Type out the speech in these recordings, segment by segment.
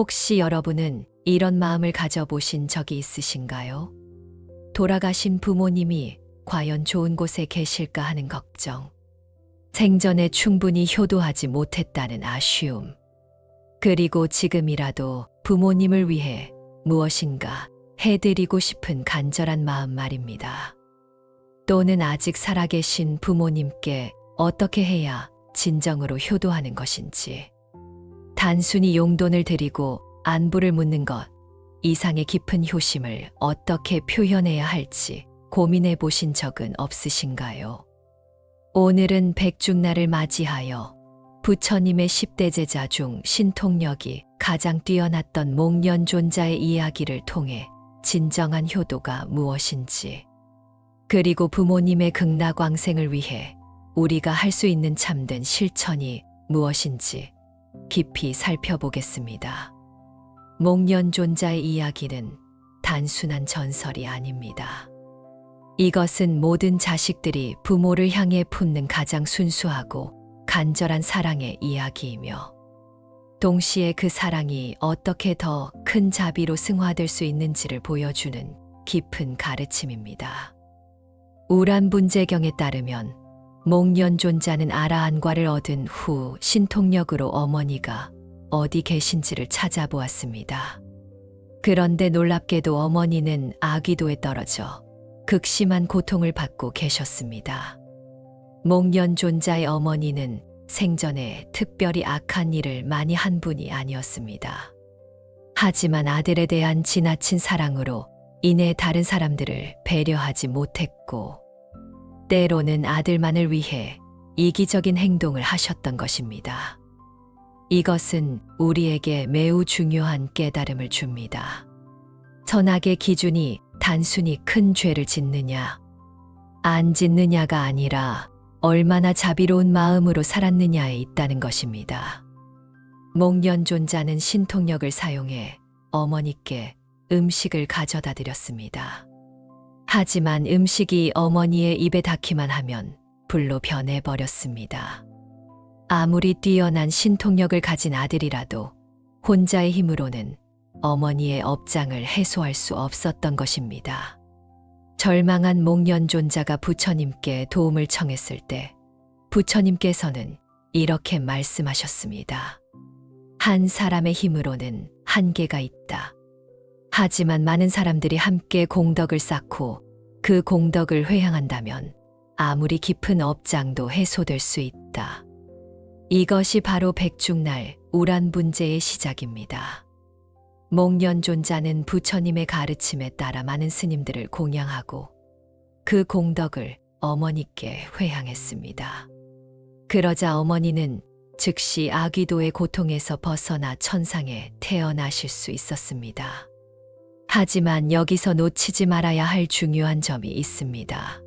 혹시 여러분은 이런 마음을 가져보신 적이 있으신가요? 돌아가신 부모님이 과연 좋은 곳에 계실까 하는 걱정. 생전에 충분히 효도하지 못했다는 아쉬움. 그리고 지금이라도 부모님을 위해 무엇인가 해드리고 싶은 간절한 마음 말입니다. 또는 아직 살아계신 부모님께 어떻게 해야 진정으로 효도하는 것인지. 단순히 용돈을 드리고 안부를 묻는 것 이상의 깊은 효심을 어떻게 표현해야 할지 고민해 보신 적은 없으신가요? 오늘은 백중날을 맞이하여 부처님의 10대 제자 중 신통력이 가장 뛰어났던 목련존자의 이야기를 통해 진정한 효도가 무엇인지, 그리고 부모님의 극락왕생을 위해 우리가 할 수 있는 참된 실천이 무엇인지 깊이 살펴보겠습니다. 목련존자의 이야기는 단순한 전설이 아닙니다. 이것은 모든 자식들이 부모를 향해 품는 가장 순수하고 간절한 사랑의 이야기이며, 동시에 그 사랑이 어떻게 더 큰 자비로 승화될 수 있는지를 보여주는 깊은 가르침입니다. 우란분재경에 따르면 목련존자는 아라한과를 얻은 후 신통력으로 어머니가 어디 계신지를 찾아보았습니다. 그런데 놀랍게도 어머니는 아귀도에 떨어져 극심한 고통을 받고 계셨습니다. 목련존자의 어머니는 생전에 특별히 악한 일을 많이 한 분이 아니었습니다. 하지만 아들에 대한 지나친 사랑으로 인해 다른 사람들을 배려하지 못했고, 때로는 아들만을 위해 이기적인 행동을 하셨던 것입니다. 이것은 우리에게 매우 중요한 깨달음을 줍니다. 선악의 기준이 단순히 큰 죄를 짓느냐, 안 짓느냐가 아니라 얼마나 자비로운 마음으로 살았느냐에 있다는 것입니다. 목련존자는 신통력을 사용해 어머니께 음식을 가져다 드렸습니다. 하지만 음식이 어머니의 입에 닿기만 하면 불로 변해버렸습니다. 아무리 뛰어난 신통력을 가진 아들이라도 혼자의 힘으로는 어머니의 업장을 해소할 수 없었던 것입니다. 절망한 목련존자가 부처님께 도움을 청했을 때 부처님께서는 이렇게 말씀하셨습니다. 한 사람의 힘으로는 한계가 있다. 하지만 많은 사람들이 함께 공덕을 쌓고 그 공덕을 회향한다면 아무리 깊은 업장도 해소될 수 있다. 이것이 바로 백중날 우란분재의 시작입니다. 목련존자는 부처님의 가르침에 따라 많은 스님들을 공양하고 그 공덕을 어머니께 회향했습니다. 그러자 어머니는 즉시 아귀도의 고통에서 벗어나 천상에 태어나실 수 있었습니다. 하지만 여기서 놓치지 말아야 할 중요한 점이 있습니다.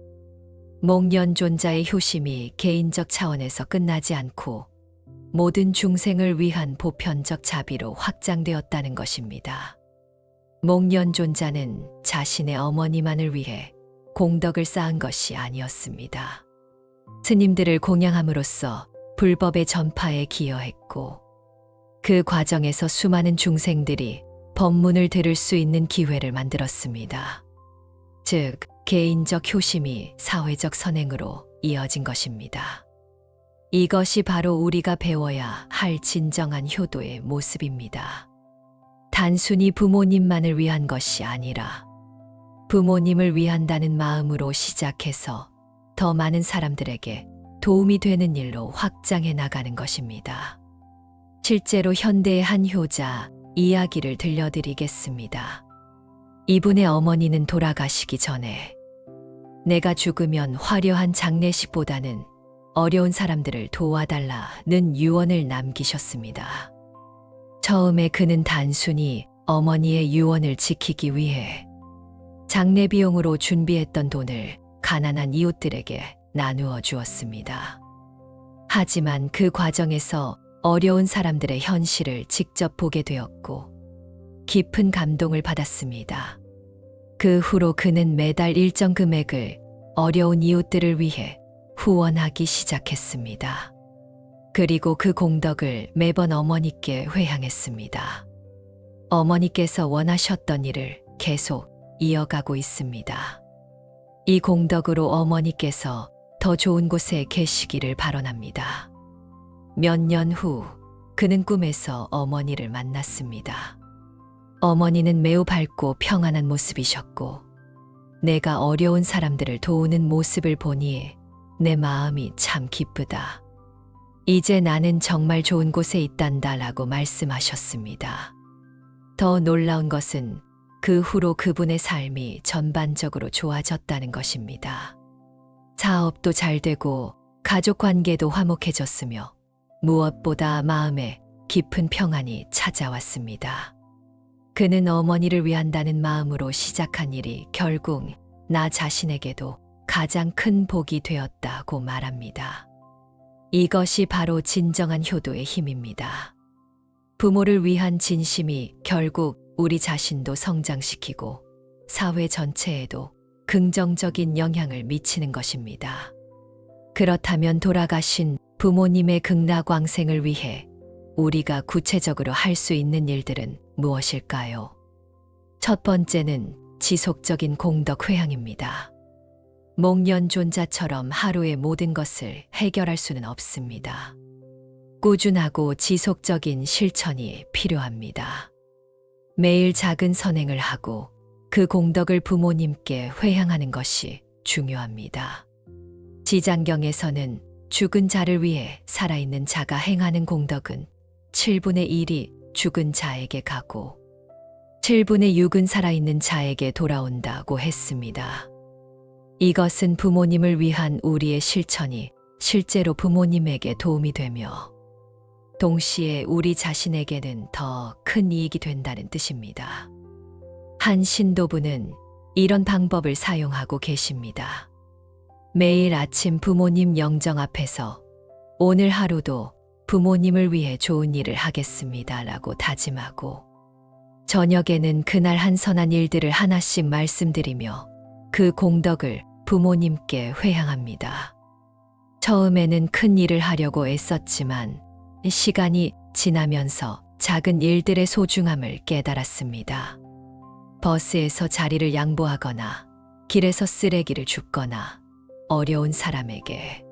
목련존자의 효심이 개인적 차원에서 끝나지 않고 모든 중생을 위한 보편적 자비로 확장되었다는 것입니다. 목련존자는 자신의 어머니만을 위해 공덕을 쌓은 것이 아니었습니다. 스님들을 공양함으로써 불법의 전파에 기여했고, 그 과정에서 수많은 중생들이 법문을 들을 수 있는 기회를 만들었습니다. 즉, 개인적 효심이 사회적 선행으로 이어진 것입니다. 이것이 바로 우리가 배워야 할 진정한 효도의 모습입니다. 단순히 부모님만을 위한 것이 아니라 부모님을 위한다는 마음으로 시작해서 더 많은 사람들에게 도움이 되는 일로 확장해 나가는 것입니다. 실제로 현대의 한 효자 이야기를 들려드리겠습니다. 이분의 어머니는 돌아가시기 전에 내가 죽으면 화려한 장례식보다는 어려운 사람들을 도와달라는 유언을 남기셨습니다. 처음에 그는 단순히 어머니의 유언을 지키기 위해 장례 비용으로 준비했던 돈을 가난한 이웃들에게 나누어 주었습니다. 하지만 그 과정에서 어려운 사람들의 현실을 직접 보게 되었고 깊은 감동을 받았습니다. 그 후로 그는 매달 일정 금액을 어려운 이웃들을 위해 후원하기 시작했습니다. 그리고 그 공덕을 매번 어머니께 회향했습니다. 어머니께서 원하셨던 일을 계속 이어가고 있습니다. 이 공덕으로 어머니께서 더 좋은 곳에 계시기를 바라랍니다. 몇 년 후 그는 꿈에서 어머니를 만났습니다. 어머니는 매우 밝고 평안한 모습이셨고 내가 어려운 사람들을 도우는 모습을 보니 내 마음이 참 기쁘다. 이제 나는 정말 좋은 곳에 있단다라고 말씀하셨습니다. 더 놀라운 것은 그 후로 그분의 삶이 전반적으로 좋아졌다는 것입니다. 사업도 잘 되고 가족 관계도 화목해졌으며 무엇보다 마음에 깊은 평안이 찾아왔습니다. 그는 어머니를 위한다는 마음으로 시작한 일이 결국 나 자신에게도 가장 큰 복이 되었다고 말합니다. 이것이 바로 진정한 효도의 힘입니다. 부모를 위한 진심이 결국 우리 자신도 성장시키고 사회 전체에도 긍정적인 영향을 미치는 것입니다. 그렇다면 돌아가신 부모님의 극락왕생을 위해 우리가 구체적으로 할 수 있는 일들은 무엇일까요? 첫 번째는 지속적인 공덕 회향입니다. 목련존자처럼 하루의 모든 것을 해결할 수는 없습니다. 꾸준하고 지속적인 실천이 필요합니다. 매일 작은 선행을 하고 그 공덕을 부모님께 회향하는 것이 중요합니다. 지장경에서는 죽은 자를 위해 살아있는 자가 행하는 공덕은 7분의 1이 죽은 자에게 가고 7분의 6은 살아있는 자에게 돌아온다고 했습니다. 이것은 부모님을 위한 우리의 실천이 실제로 부모님에게 도움이 되며 동시에 우리 자신에게는 더 큰 이익이 된다는 뜻입니다. 한 신도부는 이런 방법을 사용하고 계십니다. 매일 아침 부모님 영정 앞에서 오늘 하루도 부모님을 위해 좋은 일을 하겠습니다라고 다짐하고 저녁에는 그날 한 선한 일들을 하나씩 말씀드리며 그 공덕을 부모님께 회향합니다. 처음에는 큰 일을 하려고 애썼지만 시간이 지나면서 작은 일들의 소중함을 깨달았습니다. 버스에서 자리를 양보하거나 길에서 쓰레기를 줍거나 어려운 사람에게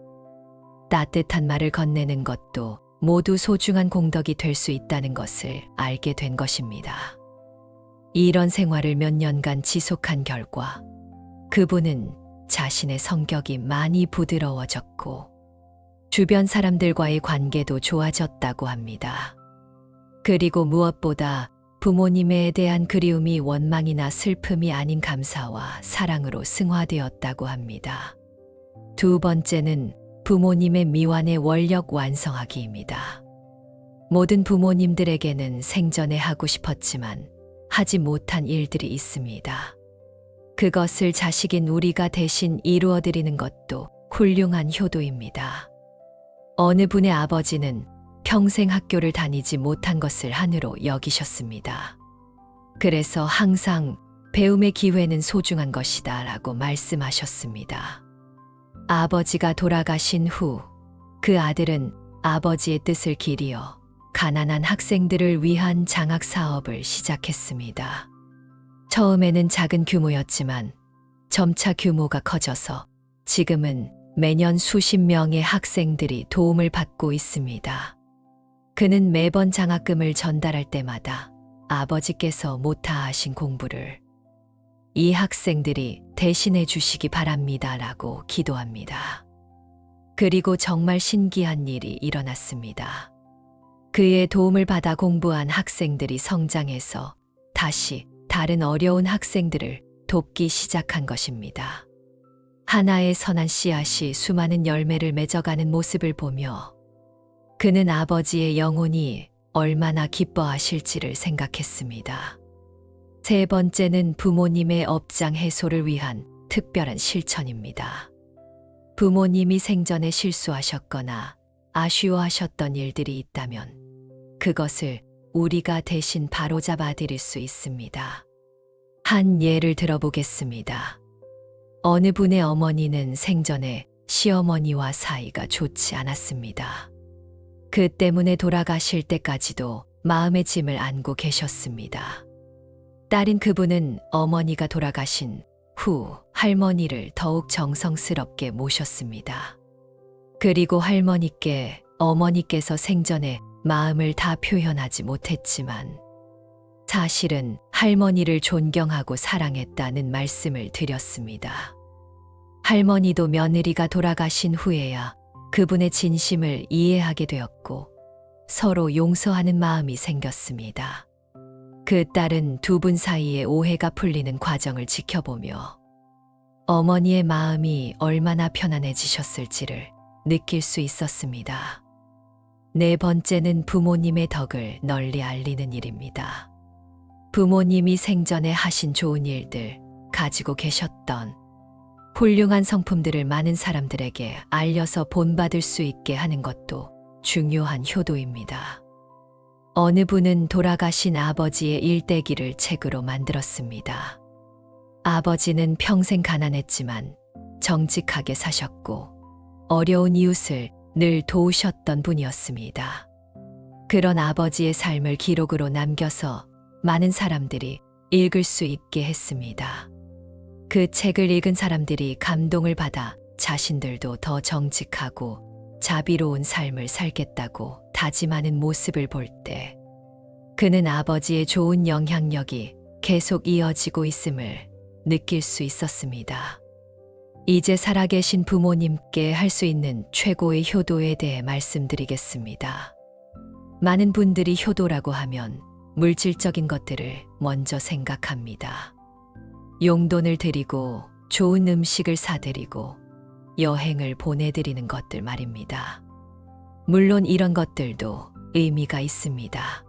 따뜻한 말을 건네는 것도 모두 소중한 공덕이 될 수 있다는 것을 알게 된 것입니다. 이런 생활을 몇 년간 지속한 결과 그분은 자신의 성격이 많이 부드러워졌고 주변 사람들과의 관계도 좋아졌다고 합니다. 그리고 무엇보다 부모님에 대한 그리움이 원망이나 슬픔이 아닌 감사와 사랑으로 승화되었다고 합니다. 두 번째는 부모님의 미완의 원력 완성하기입니다. 모든 부모님들에게는 생전에 하고 싶었지만 하지 못한 일들이 있습니다. 그것을 자식인 우리가 대신 이루어드리는 것도 훌륭한 효도입니다. 어느 분의 아버지는 평생 학교를 다니지 못한 것을 한으로 여기셨습니다. 그래서 항상 배움의 기회는 소중한 것이다 라고 말씀하셨습니다. 아버지가 돌아가신 후 그 아들은 아버지의 뜻을 기리어 가난한 학생들을 위한 장학 사업을 시작했습니다. 처음에는 작은 규모였지만 점차 규모가 커져서 지금은 매년 수십 명의 학생들이 도움을 받고 있습니다. 그는 매번 장학금을 전달할 때마다 아버지께서 못하신 공부를 이 학생들이 대신해 주시기 바랍니다 라고 기도합니다. 그리고 정말 신기한 일이 일어났습니다. 그의 도움을 받아 공부한 학생들이 성장해서 다시 다른 어려운 학생들을 돕기 시작한 것입니다. 하나의 선한 씨앗이 수많은 열매를 맺어가는 모습을 보며 그는 아버지의 영혼이 얼마나 기뻐하실지를 생각했습니다. 세 번째는 부모님의 업장 해소를 위한 특별한 실천입니다. 부모님이 생전에 실수하셨거나 아쉬워하셨던 일들이 있다면 그것을 우리가 대신 바로잡아 드릴 수 있습니다. 한 예를 들어보겠습니다. 어느 분의 어머니는 생전에 시어머니와 사이가 좋지 않았습니다. 그 때문에 돌아가실 때까지도 마음의 짐을 안고 계셨습니다. 딸인 그분은 어머니가 돌아가신 후 할머니를 더욱 정성스럽게 모셨습니다. 그리고 할머니께 어머니께서 생전에 마음을 다 표현하지 못했지만 사실은 할머니를 존경하고 사랑했다는 말씀을 드렸습니다. 할머니도 며느리가 돌아가신 후에야 그분의 진심을 이해하게 되었고 서로 용서하는 마음이 생겼습니다. 그 딸은 두 분 사이의 오해가 풀리는 과정을 지켜보며 어머니의 마음이 얼마나 편안해지셨을지를 느낄 수 있었습니다. 네 번째는 부모님의 덕을 널리 알리는 일입니다. 부모님이 생전에 하신 좋은 일들, 가지고 계셨던 훌륭한 성품들을 많은 사람들에게 알려서 본받을 수 있게 하는 것도 중요한 효도입니다. 어느 분은 돌아가신 아버지의 일대기를 책으로 만들었습니다. 아버지는 평생 가난했지만 정직하게 사셨고 어려운 이웃을 늘 도우셨던 분이었습니다. 그런 아버지의 삶을 기록으로 남겨서 많은 사람들이 읽을 수 있게 했습니다. 그 책을 읽은 사람들이 감동을 받아 자신들도 더 정직하고 자비로운 삶을 살겠다고 다짐하는 모습을 볼 때 그는 아버지의 좋은 영향력이 계속 이어지고 있음을 느낄 수 있었습니다. 이제 살아계신 부모님께 할 수 있는 최고의 효도에 대해 말씀드리겠습니다. 많은 분들이 효도라고 하면 물질적인 것들을 먼저 생각합니다. 용돈을 드리고 좋은 음식을 사드리고 여행을 보내드리는 것들 말입니다. 물론 이런 것들도 의미가 있습니다.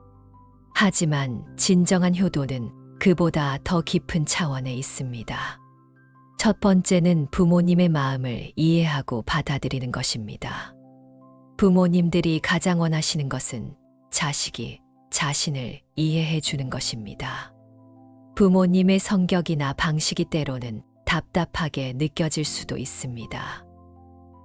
하지만 진정한 효도는 그보다 더 깊은 차원에 있습니다. 첫 번째는 부모님의 마음을 이해하고 받아들이는 것입니다. 부모님들이 가장 원하시는 것은 자식이 자신을 이해해 주는 것입니다. 부모님의 성격이나 방식이 때로는 답답하게 느껴질 수도 있습니다.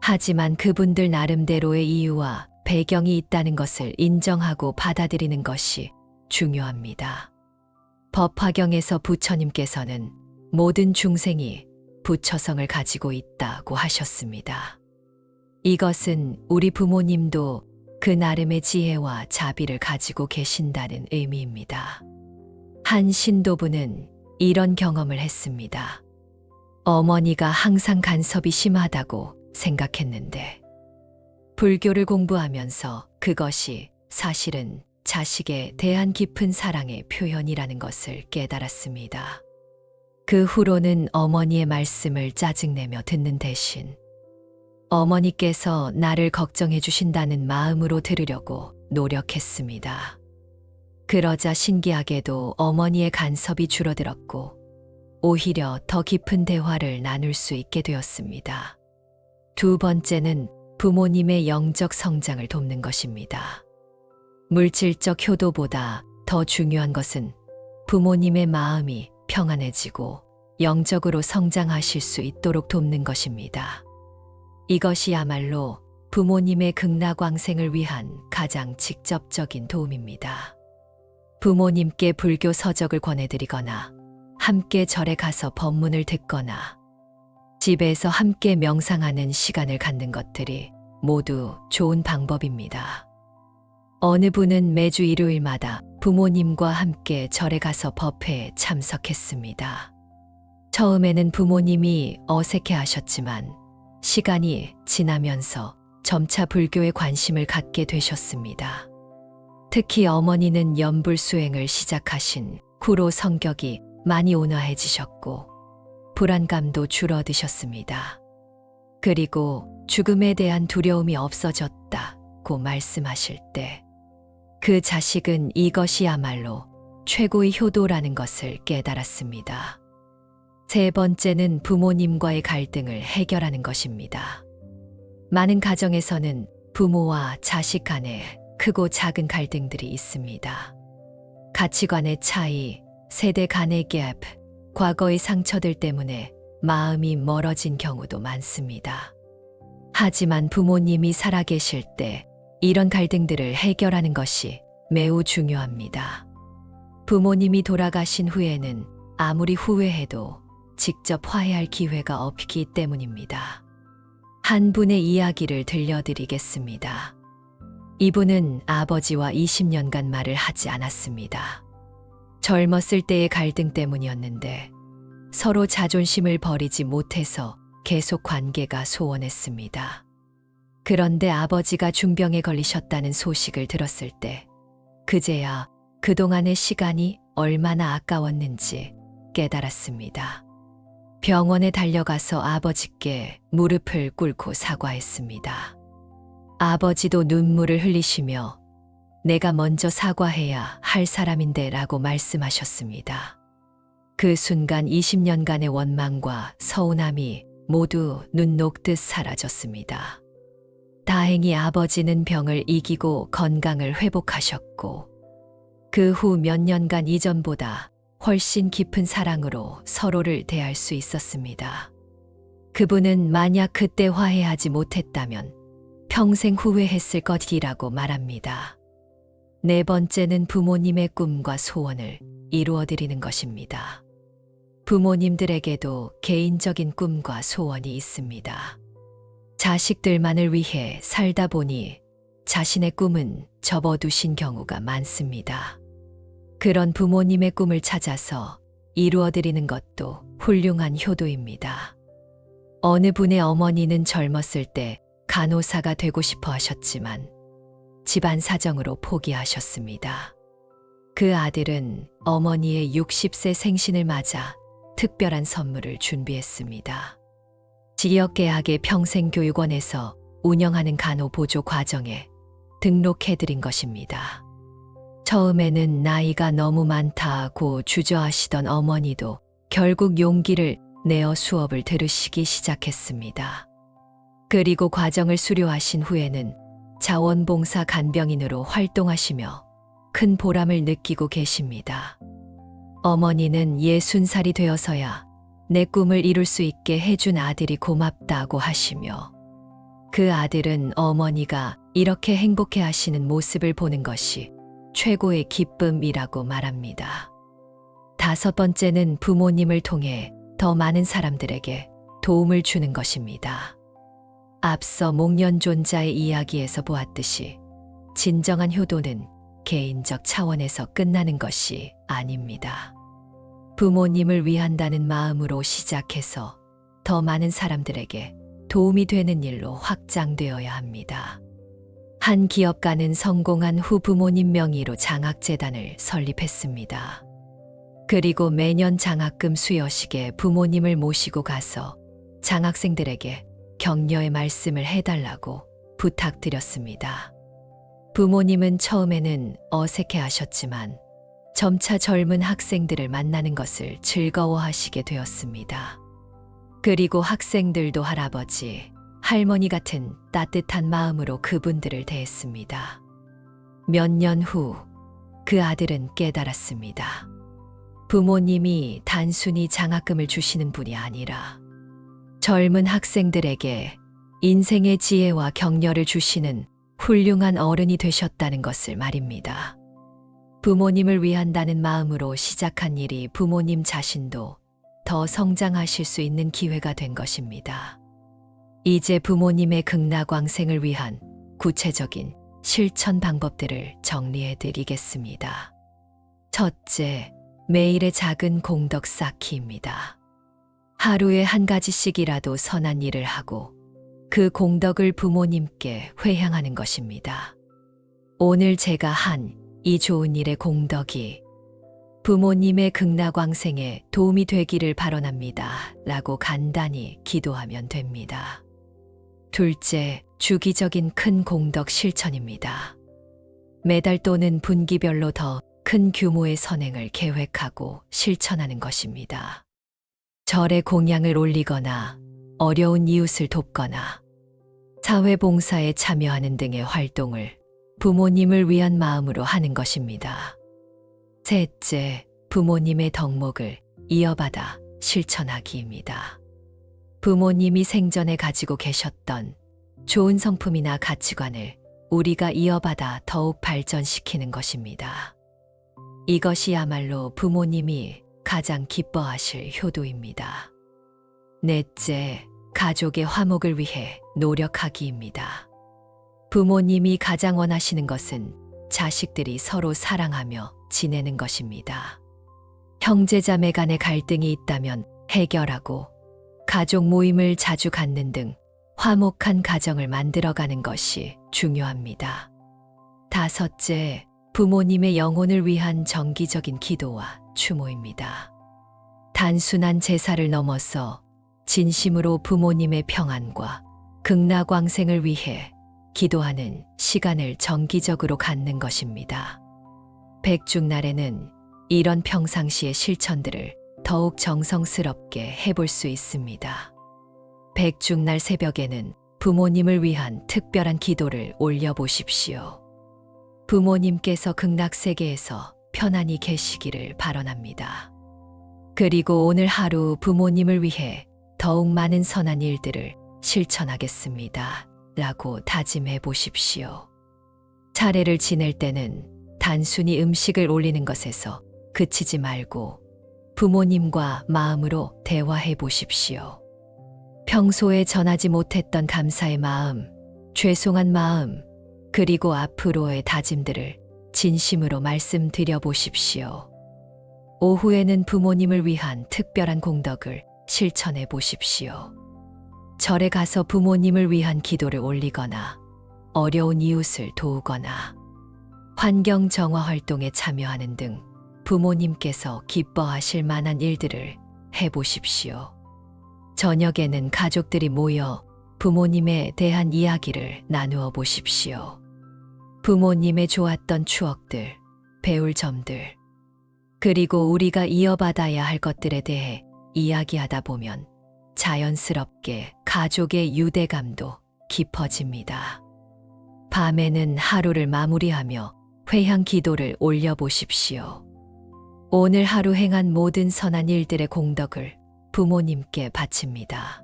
하지만 그분들 나름대로의 이유와 배경이 있다는 것을 인정하고 받아들이는 것이 중요합니다. 법화경에서 부처님께서는 모든 중생이 부처성을 가지고 있다고 하셨습니다. 이것은 우리 부모님도 그 나름의 지혜와 자비를 가지고 계신다는 의미입니다. 한 신도부는 이런 경험을 했습니다. 어머니가 항상 간섭이 심하다고 생각했는데 불교를 공부하면서 그것이 사실은 자식에 대한 깊은 사랑의 표현이라는 것을 깨달았습니다. 그 후로는 어머니의 말씀을 짜증내며 듣는 대신 어머니께서 나를 걱정해 주신다는 마음으로 들으려고 노력했습니다. 그러자 신기하게도 어머니의 간섭이 줄어들었고 오히려 더 깊은 대화를 나눌 수 있게 되었습니다. 두 번째는 부모님의 영적 성장을 돕는 것입니다. 물질적 효도보다 더 중요한 것은 부모님의 마음이 평안해지고 영적으로 성장하실 수 있도록 돕는 것입니다. 이것이야말로 부모님의 극락왕생을 위한 가장 직접적인 도움입니다. 부모님께 불교 서적을 권해드리거나 함께 절에 가서 법문을 듣거나 집에서 함께 명상하는 시간을 갖는 것들이 모두 좋은 방법입니다. 어느 분은 매주 일요일마다 부모님과 함께 절에 가서 법회에 참석했습니다. 처음에는 부모님이 어색해 하셨지만 시간이 지나면서 점차 불교에 관심을 갖게 되셨습니다. 특히 어머니는 연불 수행을 시작하신 후로 성격이 많이 온화해지셨고 불안감도 줄어드셨습니다. 그리고 죽음에 대한 두려움이 없어졌다고 말씀하실 때 그 자식은 이것이야말로 최고의 효도라는 것을 깨달았습니다. 세 번째는 부모님과의 갈등을 해결하는 것입니다. 많은 가정에서는 부모와 자식 간에 크고 작은 갈등들이 있습니다. 가치관의 차이, 세대 간의 갭, 과거의 상처들 때문에 마음이 멀어진 경우도 많습니다. 하지만 부모님이 살아계실 때 이런 갈등들을 해결하는 것이 매우 중요합니다. 부모님이 돌아가신 후에는 아무리 후회해도 직접 화해할 기회가 없기 때문입니다. 한 분의 이야기를 들려드리겠습니다. 이분은 아버지와 20년간 말을 하지 않았습니다. 젊었을 때의 갈등 때문이었는데 서로 자존심을 버리지 못해서 계속 관계가 소원했습니다. 그런데 아버지가 중병에 걸리셨다는 소식을 들었을 때 그제야 그동안의 시간이 얼마나 아까웠는지 깨달았습니다. 병원에 달려가서 아버지께 무릎을 꿇고 사과했습니다. 아버지도 눈물을 흘리시며 내가 먼저 사과해야 할 사람인데 라고 말씀하셨습니다. 그 순간 20년간의 원망과 서운함이 모두 눈 녹듯 사라졌습니다. 다행히 아버지는 병을 이기고 건강을 회복하셨고 그 후 몇 년간 이전보다 훨씬 깊은 사랑으로 서로를 대할 수 있었습니다. 그분은 만약 그때 화해하지 못했다면 평생 후회했을 것이라고 말합니다. 네 번째는 부모님의 꿈과 소원을 이루어드리는 것입니다. 부모님들에게도 개인적인 꿈과 소원이 있습니다. 자식들만을 위해 살다 보니 자신의 꿈은 접어두신 경우가 많습니다. 그런 부모님의 꿈을 찾아서 이루어드리는 것도 훌륭한 효도입니다. 어느 분의 어머니는 젊었을 때 간호사가 되고 싶어 하셨지만 집안 사정으로 포기하셨습니다. 그 아들은 어머니의 60세 생신을 맞아 특별한 선물을 준비했습니다. 지역계약의 평생교육원에서 운영하는 간호보조 과정에 등록해드린 것입니다. 처음에는 나이가 너무 많다고 주저하시던 어머니도 결국 용기를 내어 수업을 들으시기 시작했습니다. 그리고 과정을 수료하신 후에는 자원봉사 간병인으로 활동하시며 큰 보람을 느끼고 계십니다. 어머니는 60살이 되어서야 내 꿈을 이룰 수 있게 해준 아들이 고맙다고 하시며 그 아들은 어머니가 이렇게 행복해 하시는 모습을 보는 것이 최고의 기쁨이라고 말합니다. 다섯 번째는 부모님을 통해 더 많은 사람들에게 도움을 주는 것입니다. 앞서 목련존자의 이야기에서 보았듯이 진정한 효도는 개인적 차원에서 끝나는 것이 아닙니다. 부모님을 위한다는 마음으로 시작해서 더 많은 사람들에게 도움이 되는 일로 확장되어야 합니다. 한 기업가는 성공한 후 부모님 명의로 장학재단을 설립했습니다. 그리고 매년 장학금 수여식에 부모님을 모시고 가서 장학생들에게 격려의 말씀을 해달라고 부탁드렸습니다. 부모님은 처음에는 어색해 하셨지만 점차 젊은 학생들을 만나는 것을 즐거워하시게 되었습니다. 그리고 학생들도 할아버지, 할머니 같은 따뜻한 마음으로 그분들을 대했습니다. 몇 년 후 그 아들은 깨달았습니다. 부모님이 단순히 장학금을 주시는 분이 아니라 젊은 학생들에게 인생의 지혜와 격려를 주시는 훌륭한 어른이 되셨다는 것을 말입니다. 부모님을 위한다는 마음으로 시작한 일이 부모님 자신도 더 성장하실 수 있는 기회가 된 것입니다. 이제 부모님의 극락왕생을 위한 구체적인 실천 방법들을 정리해 드리겠습니다. 첫째, 매일의 작은 공덕 쌓기입니다. 하루에 한 가지씩이라도 선한 일을 하고 그 공덕을 부모님께 회향하는 것입니다. 오늘 제가 한 이 좋은 일의 공덕이 부모님의 극락왕생에 도움이 되기를 바라옵니다. 라고 간단히 기도하면 됩니다. 둘째, 주기적인 큰 공덕 실천입니다. 매달 또는 분기별로 더 큰 규모의 선행을 계획하고 실천하는 것입니다. 절에 공양을 올리거나 어려운 이웃을 돕거나 사회봉사에 참여하는 등의 활동을 부모님을 위한 마음으로 하는 것입니다. 셋째, 부모님의 덕목을 이어받아 실천하기입니다. 부모님이 생전에 가지고 계셨던 좋은 성품이나 가치관을 우리가 이어받아 더욱 발전시키는 것입니다. 이것이야말로 부모님이 가장 기뻐하실 효도입니다. 넷째, 가족의 화목을 위해 노력하기입니다. 부모님이 가장 원하시는 것은 자식들이 서로 사랑하며 지내는 것입니다. 형제자매 간의 갈등이 있다면 해결하고 가족 모임을 자주 갖는 등 화목한 가정을 만들어가는 것이 중요합니다. 다섯째, 부모님의 영혼을 위한 정기적인 기도와 추모입니다. 단순한 제사를 넘어서 진심으로 부모님의 평안과 극락왕생을 위해 기도하는 시간을 정기적으로 갖는 것입니다. 백중날에는 이런 평상시의 실천들을 더욱 정성스럽게 해볼 수 있습니다. 백중날 새벽에는 부모님을 위한 특별한 기도를 올려보십시오. 부모님께서 극락세계에서 편안히 계시기를 바라랍니다. 그리고 오늘 하루 부모님을 위해 더욱 많은 선한 일들을 실천하겠습니다. 라고 다짐해 보십시오. 차례를 지낼 때는 단순히 음식을 올리는 것에서 그치지 말고 부모님과 마음으로 대화해 보십시오. 평소에 전하지 못했던 감사의 마음, 죄송한 마음, 그리고 앞으로의 다짐들을 진심으로 말씀드려 보십시오. 오후에는 부모님을 위한 특별한 공덕을 실천해 보십시오. 절에 가서 부모님을 위한 기도를 올리거나 어려운 이웃을 도우거나 환경 정화 활동에 참여하는 등 부모님께서 기뻐하실 만한 일들을 해보십시오. 저녁에는 가족들이 모여 부모님에 대한 이야기를 나누어 보십시오. 부모님의 좋았던 추억들, 배울 점들, 그리고 우리가 이어받아야 할 것들에 대해 이야기하다 보면 자연스럽게 가족의 유대감도 깊어집니다. 밤에는 하루를 마무리하며 회향 기도를 올려보십시오. 오늘 하루 행한 모든 선한 일들의 공덕을 부모님께 바칩니다.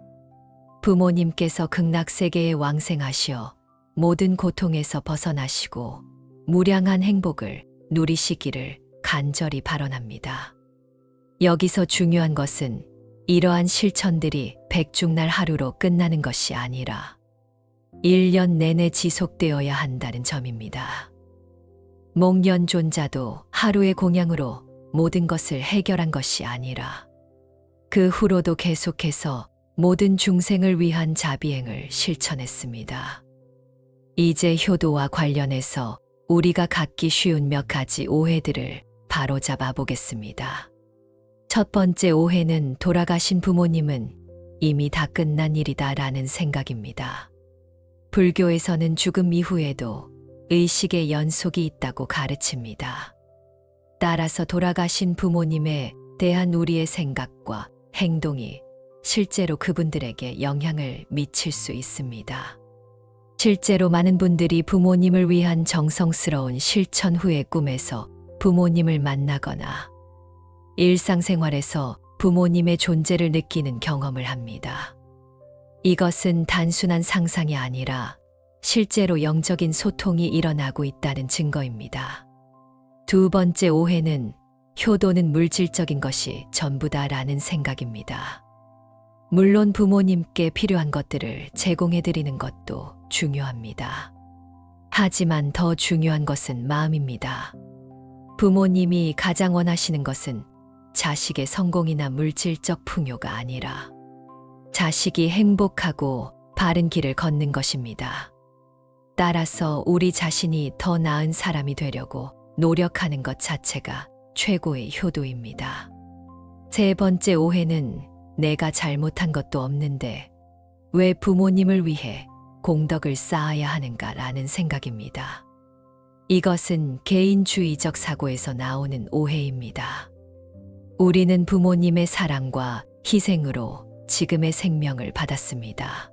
부모님께서 극락세계에 왕생하시어 모든 고통에서 벗어나시고 무량한 행복을 누리시기를 간절히 발언합니다. 여기서 중요한 것은 이러한 실천들이 백중날 하루로 끝나는 것이 아니라 1년 내내 지속되어야 한다는 점입니다. 목련존자도 하루의 공양으로 모든 것을 해결한 것이 아니라 그 후로도 계속해서 모든 중생을 위한 자비행을 실천했습니다. 이제 효도와 관련해서 우리가 갖기 쉬운 몇 가지 오해들을 바로잡아 보겠습니다. 첫 번째 오해는 돌아가신 부모님은 이미 다 끝난 일이다라는 생각입니다. 불교에서는 죽음 이후에도 의식의 연속이 있다고 가르칩니다. 따라서 돌아가신 부모님에 대한 우리의 생각과 행동이 실제로 그분들에게 영향을 미칠 수 있습니다. 실제로 많은 분들이 부모님을 위한 정성스러운 실천 후의 꿈에서 부모님을 만나거나 일상생활에서 부모님의 존재를 느끼는 경험을 합니다. 이것은 단순한 상상이 아니라 실제로 영적인 소통이 일어나고 있다는 증거입니다. 두 번째 오해는 효도는 물질적인 것이 전부다라는 생각입니다. 물론 부모님께 필요한 것들을 제공해드리는 것도 중요합니다. 하지만 더 중요한 것은 마음입니다. 부모님이 가장 원하시는 것은 자식의 성공이나 물질적 풍요가 아니라 자식이 행복하고 바른 길을 걷는 것입니다. 따라서 우리 자신이 더 나은 사람이 되려고 노력하는 것 자체가 최고의 효도입니다. 세 번째 오해는 내가 잘못한 것도 없는데 왜 부모님을 위해 공덕을 쌓아야 하는가라는 생각입니다. 이것은 개인주의적 사고에서 나오는 오해입니다. 우리는 부모님의 사랑과 희생으로 지금의 생명을 받았습니다.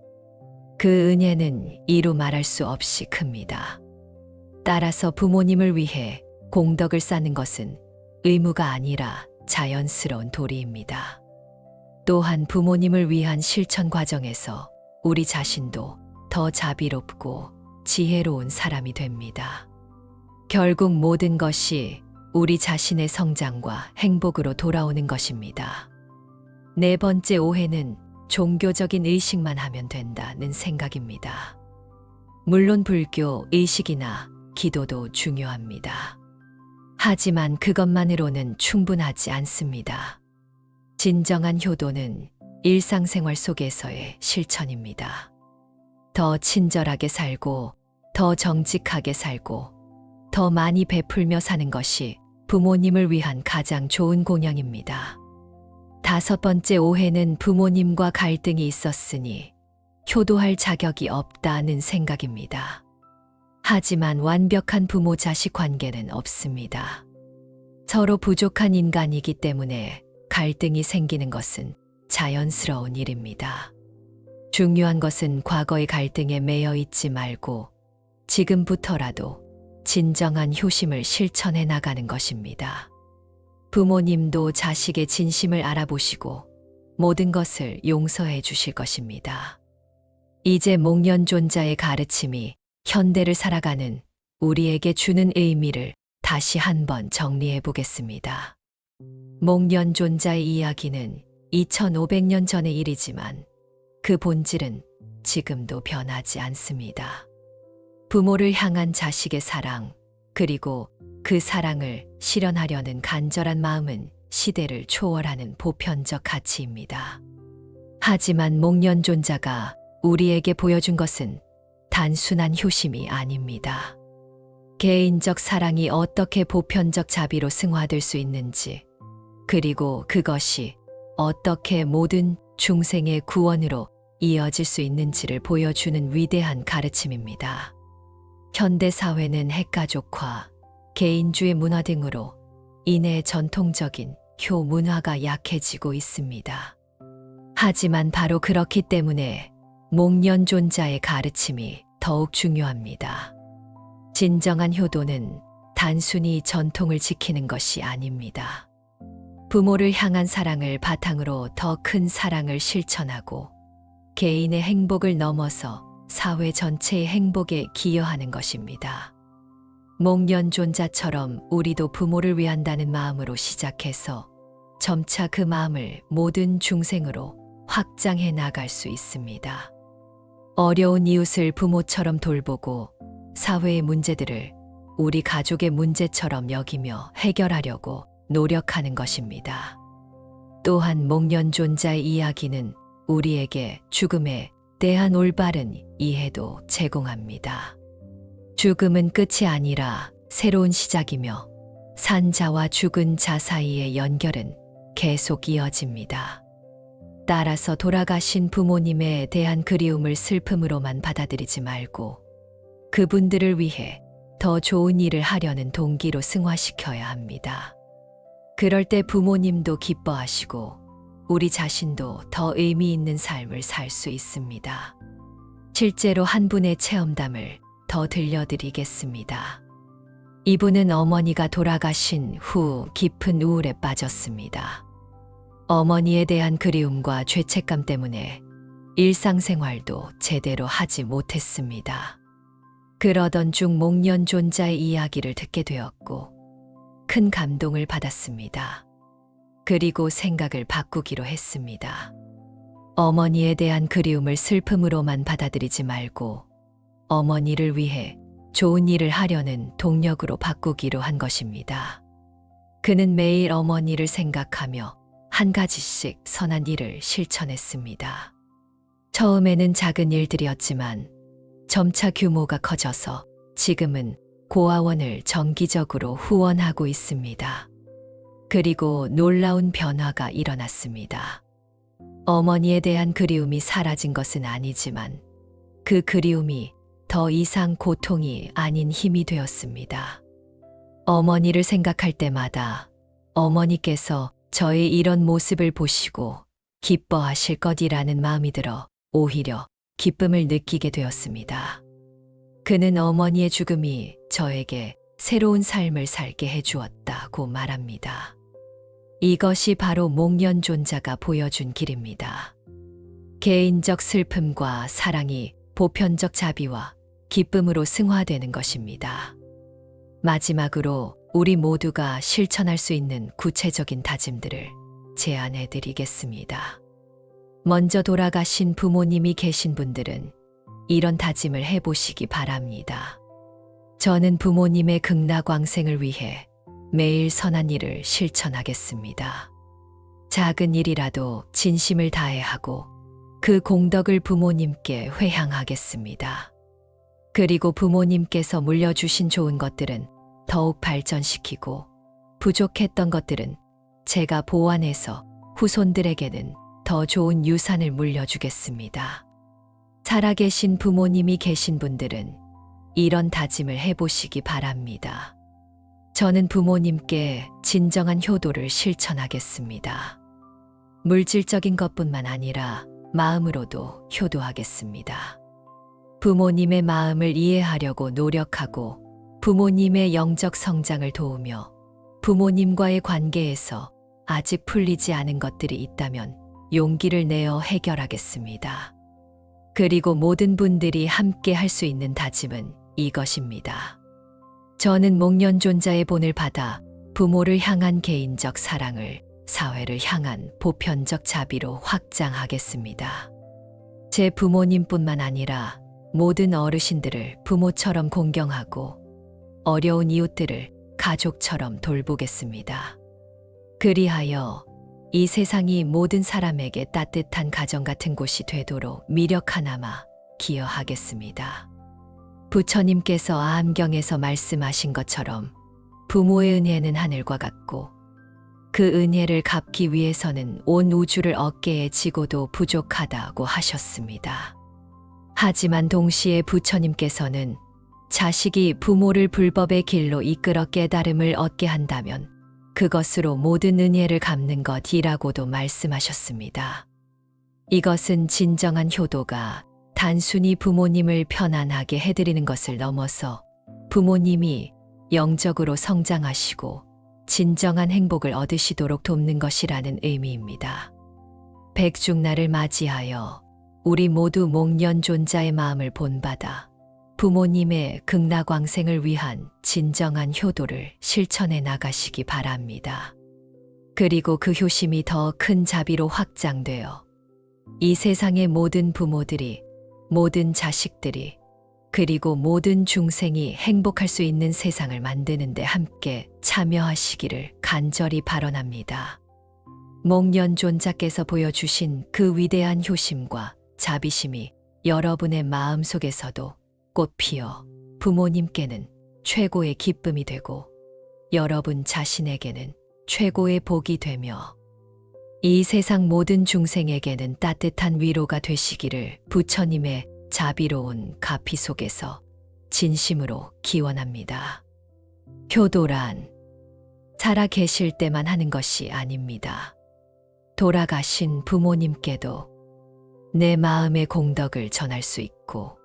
그 은혜는 이루 말할 수 없이 큽니다. 따라서 부모님을 위해 공덕을 쌓는 것은 의무가 아니라 자연스러운 도리입니다. 또한 부모님을 위한 실천 과정에서 우리 자신도 더 자비롭고 지혜로운 사람이 됩니다. 결국 모든 것이 우리 자신의 성장과 행복으로 돌아오는 것입니다. 네 번째 오해는 종교적인 의식만 하면 된다는 생각입니다. 물론 불교 의식이나 기도도 중요합니다. 하지만 그것만으로는 충분하지 않습니다. 진정한 효도는 일상생활 속에서의 실천입니다. 더 친절하게 살고, 더 정직하게 살고, 더 많이 베풀며 사는 것이 부모님을 위한 가장 좋은 공양입니다. 다섯 번째 오해는 부모님과 갈등이 있었으니 효도할 자격이 없다는 생각입니다. 하지만 완벽한 부모 자식 관계는 없습니다. 서로 부족한 인간이기 때문에 갈등이 생기는 것은 자연스러운 일입니다. 중요한 것은 과거의 갈등에 매여 있지 말고 지금부터라도 진정한 효심을 실천해 나가는 것입니다. 부모님도 자식의 진심을 알아보시고 모든 것을 용서해 주실 것입니다. 이제 목련존자의 가르침이 현대를 살아가는 우리에게 주는 의미를 다시 한번 정리해 보겠습니다. 목련존자의 이야기는 2500년 전의 일이지만 그 본질은 지금도 변하지 않습니다. 부모를 향한 자식의 사랑, 그리고 그 사랑을 실현하려는 간절한 마음은 시대를 초월하는 보편적 가치입니다. 하지만 목련존자가 우리에게 보여준 것은 단순한 효심이 아닙니다. 개인적 사랑이 어떻게 보편적 자비로 승화될 수 있는지, 그리고 그것이 어떻게 모든 중생의 구원으로 이어질 수 있는지를 보여주는 위대한 가르침입니다. 현대 사회는 핵가족화, 개인주의 문화 등으로 인해 전통적인 효 문화가 약해지고 있습니다. 하지만 바로 그렇기 때문에 목련존자의 가르침이 더욱 중요합니다. 진정한 효도는 단순히 전통을 지키는 것이 아닙니다. 부모를 향한 사랑을 바탕으로 더 큰 사랑을 실천하고 개인의 행복을 넘어서 사회 전체의 행복에 기여하는 것입니다. 목련존자처럼 우리도 부모를 위한다는 마음으로 시작해서 점차 그 마음을 모든 중생으로 확장해 나갈 수 있습니다. 어려운 이웃을 부모처럼 돌보고 사회의 문제들을 우리 가족의 문제처럼 여기며 해결하려고 노력하는 것입니다. 또한 목련존자의 이야기는 우리에게 죽음에 대한 올바른 이해도 제공합니다. 죽음은 끝이 아니라 새로운 시작이며 산 자와 죽은 자 사이의 연결은 계속 이어집니다. 따라서 돌아가신 부모님에 대한 그리움을 슬픔으로만 받아들이지 말고 그분들을 위해 더 좋은 일을 하려는 동기로 승화시켜야 합니다. 그럴 때 부모님도 기뻐하시고 우리 자신도 더 의미 있는 삶을 살 수 있습니다. 실제로 한 분의 체험담을 더 들려드리겠습니다. 이분은 어머니가 돌아가신 후 깊은 우울에 빠졌습니다. 어머니에 대한 그리움과 죄책감 때문에 일상생활도 제대로 하지 못했습니다. 그러던 중 목련존자의 이야기를 듣게 되었고 큰 감동을 받았습니다. 그리고 생각을 바꾸기로 했습니다. 어머니에 대한 그리움을 슬픔으로만 받아들이지 말고 어머니를 위해 좋은 일을 하려는 동력으로 바꾸기로 한 것입니다. 그는 매일 어머니를 생각하며 한 가지씩 선한 일을 실천했습니다. 처음에는 작은 일들이었지만 점차 규모가 커져서 지금은 고아원을 정기적으로 후원하고 있습니다. 그리고 놀라운 변화가 일어났습니다. 어머니에 대한 그리움이 사라진 것은 아니지만 그 그리움이 더 이상 고통이 아닌 힘이 되었습니다. 어머니를 생각할 때마다 어머니께서 저의 이런 모습을 보시고 기뻐하실 것이라는 마음이 들어 오히려 기쁨을 느끼게 되었습니다. 그는 어머니의 죽음이 저에게 새로운 삶을 살게 해주었다고 말합니다. 이것이 바로 목련존자가 보여준 길입니다. 개인적 슬픔과 사랑이 보편적 자비와 기쁨으로 승화되는 것입니다. 마지막으로 우리 모두가 실천할 수 있는 구체적인 다짐들을 제안해 드리겠습니다. 먼저 돌아가신 부모님이 계신 분들은 이런 다짐을 해보시기 바랍니다. 저는 부모님의 극락왕생을 위해 매일 선한 일을 실천하겠습니다. 작은 일이라도 진심을 다해 하고 그 공덕을 부모님께 회향하겠습니다. 그리고 부모님께서 물려주신 좋은 것들은 더욱 발전시키고 부족했던 것들은 제가 보완해서 후손들에게는 더 좋은 유산을 물려주겠습니다. 살아계신 부모님이 계신 분들은 이런 다짐을 해보시기 바랍니다. 저는 부모님께 진정한 효도를 실천하겠습니다. 물질적인 것뿐만 아니라 마음으로도 효도하겠습니다. 부모님의 마음을 이해하려고 노력하고 부모님의 영적 성장을 도우며 부모님과의 관계에서 아직 풀리지 않은 것들이 있다면 용기를 내어 해결하겠습니다. 그리고 모든 분들이 함께 할 수 있는 다짐은 이것입니다. 저는 목련존자의 본을 받아 부모를 향한 개인적 사랑을 사회를 향한 보편적 자비로 확장하겠습니다. 제 부모님뿐만 아니라 모든 어르신들을 부모처럼 공경하고 어려운 이웃들을 가족처럼 돌보겠습니다. 그리하여 이 세상이 모든 사람에게 따뜻한 가정 같은 곳이 되도록 미력 하나마 기여하겠습니다. 부처님께서 아함경에서 말씀하신 것처럼 부모의 은혜는 하늘과 같고 그 은혜를 갚기 위해서는 온 우주를 어깨에 지고도 부족하다고 하셨습니다. 하지만 동시에 부처님께서는 자식이 부모를 불법의 길로 이끌어 깨달음을 얻게 한다면 그것으로 모든 은혜를 갚는 것이라고도 말씀하셨습니다. 이것은 진정한 효도가 단순히 부모님을 편안하게 해드리는 것을 넘어서 부모님이 영적으로 성장하시고 진정한 행복을 얻으시도록 돕는 것이라는 의미입니다. 백중날을 맞이하여 우리 모두 목련존자의 마음을 본받아 부모님의 극락왕생을 위한 진정한 효도를 실천해 나가시기 바랍니다. 그리고 그 효심이 더 큰 자비로 확장되어 이 세상의 모든 부모들이, 모든 자식들이, 그리고 모든 중생이 행복할 수 있는 세상을 만드는 데 함께 참여하시기를 간절히 발언합니다. 목련존자께서 보여주신 그 위대한 효심과 자비심이 여러분의 마음속에서도 꽃 피어 부모님께는 최고의 기쁨이 되고 여러분 자신에게는 최고의 복이 되며 이 세상 모든 중생에게는 따뜻한 위로가 되시기를 부처님의 자비로운 가피 속에서 진심으로 기원합니다. 효도란 살아 계실 때만 하는 것이 아닙니다. 돌아가신 부모님께도 내 마음의 공덕을 전할 수 있고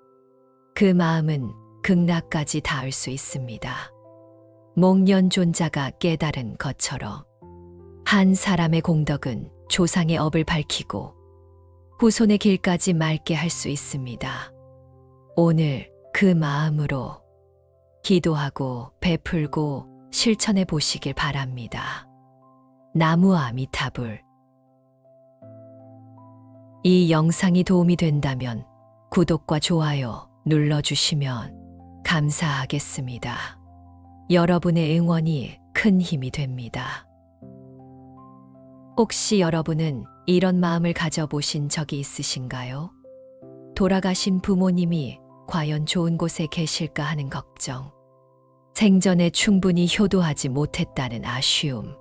그 마음은 극락까지 닿을 수 있습니다. 목련존자가 깨달은 것처럼 한 사람의 공덕은 조상의 업을 밝히고 후손의 길까지 맑게 할 수 있습니다. 오늘 그 마음으로 기도하고 베풀고 실천해 보시길 바랍니다. 나무아미타불. 이 영상이 도움이 된다면 구독과 좋아요 눌러주시면 감사하겠습니다. 여러분의 응원이 큰 힘이 됩니다. 혹시 여러분은 이런 마음을 가져보신 적이 있으신가요? 돌아가신 부모님이 과연 좋은 곳에 계실까 하는 걱정, 생전에 충분히 효도하지 못했다는 아쉬움,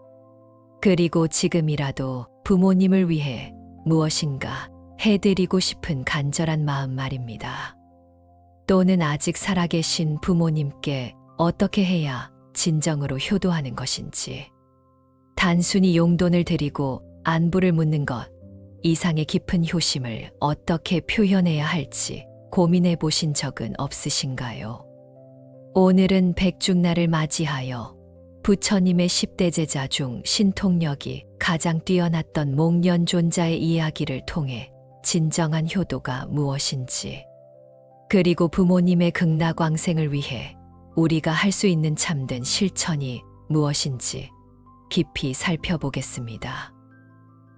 그리고 지금이라도 부모님을 위해 무엇인가 해드리고 싶은 간절한 마음 말입니다. 또는 아직 살아계신 부모님께 어떻게 해야 진정으로 효도하는 것인지, 단순히 용돈을 드리고 안부를 묻는 것 이상의 깊은 효심을 어떻게 표현해야 할지 고민해 보신 적은 없으신가요? 오늘은 백중날을 맞이하여 부처님의 10대 제자 중 신통력이 가장 뛰어났던 목련존자의 이야기를 통해 진정한 효도가 무엇인지, 그리고 부모님의 극락왕생을 위해 우리가 할 수 있는 참된 실천이 무엇인지 깊이 살펴보겠습니다.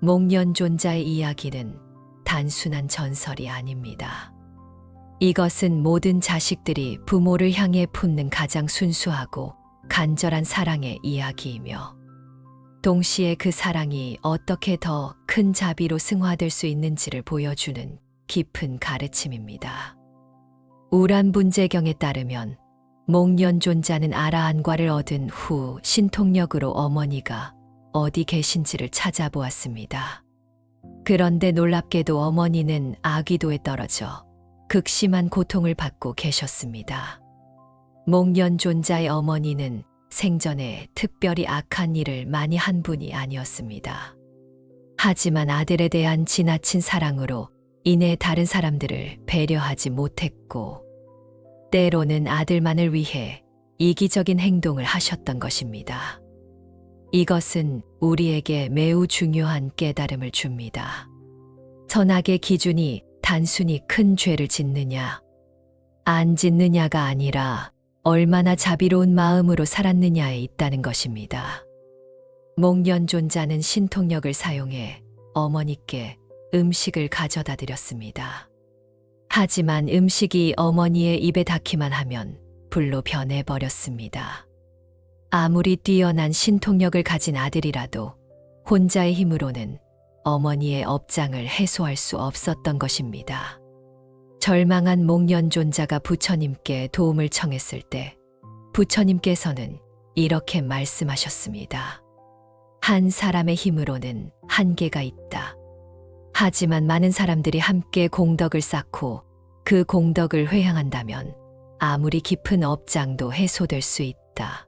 목련존자의 이야기는 단순한 전설이 아닙니다. 이것은 모든 자식들이 부모를 향해 품는 가장 순수하고 간절한 사랑의 이야기이며, 동시에 그 사랑이 어떻게 더 큰 자비로 승화될 수 있는지를 보여주는 깊은 가르침입니다. 우란분재경에 따르면 목련존자는 아라한과를 얻은 후 신통력으로 어머니가 어디 계신지를 찾아보았습니다. 그런데 놀랍게도 어머니는 아귀도에 떨어져 극심한 고통을 받고 계셨습니다. 목련존자의 어머니는 생전에 특별히 악한 일을 많이 한 분이 아니었습니다. 하지만 아들에 대한 지나친 사랑으로 인해 다른 사람들을 배려하지 못했고, 때로는 아들만을 위해 이기적인 행동을 하셨던 것입니다. 이것은 우리에게 매우 중요한 깨달음을 줍니다. 선악의 기준이 단순히 큰 죄를 짓느냐, 안 짓느냐가 아니라 얼마나 자비로운 마음으로 살았느냐에 있다는 것입니다. 목련존자는 신통력을 사용해 어머니께 음식을 가져다 드렸습니다. 하지만 음식이 어머니의 입에 닿기만 하면 불로 변해버렸습니다. 아무리 뛰어난 신통력을 가진 아들이라도 혼자의 힘으로는 어머니의 업장을 해소할 수 없었던 것입니다. 절망한 목련존자가 부처님께 도움을 청했을 때 부처님께서는 이렇게 말씀하셨습니다. 한 사람의 힘으로는 한계가 있다. 하지만 많은 사람들이 함께 공덕을 쌓고 그 공덕을 회향한다면 아무리 깊은 업장도 해소될 수 있다.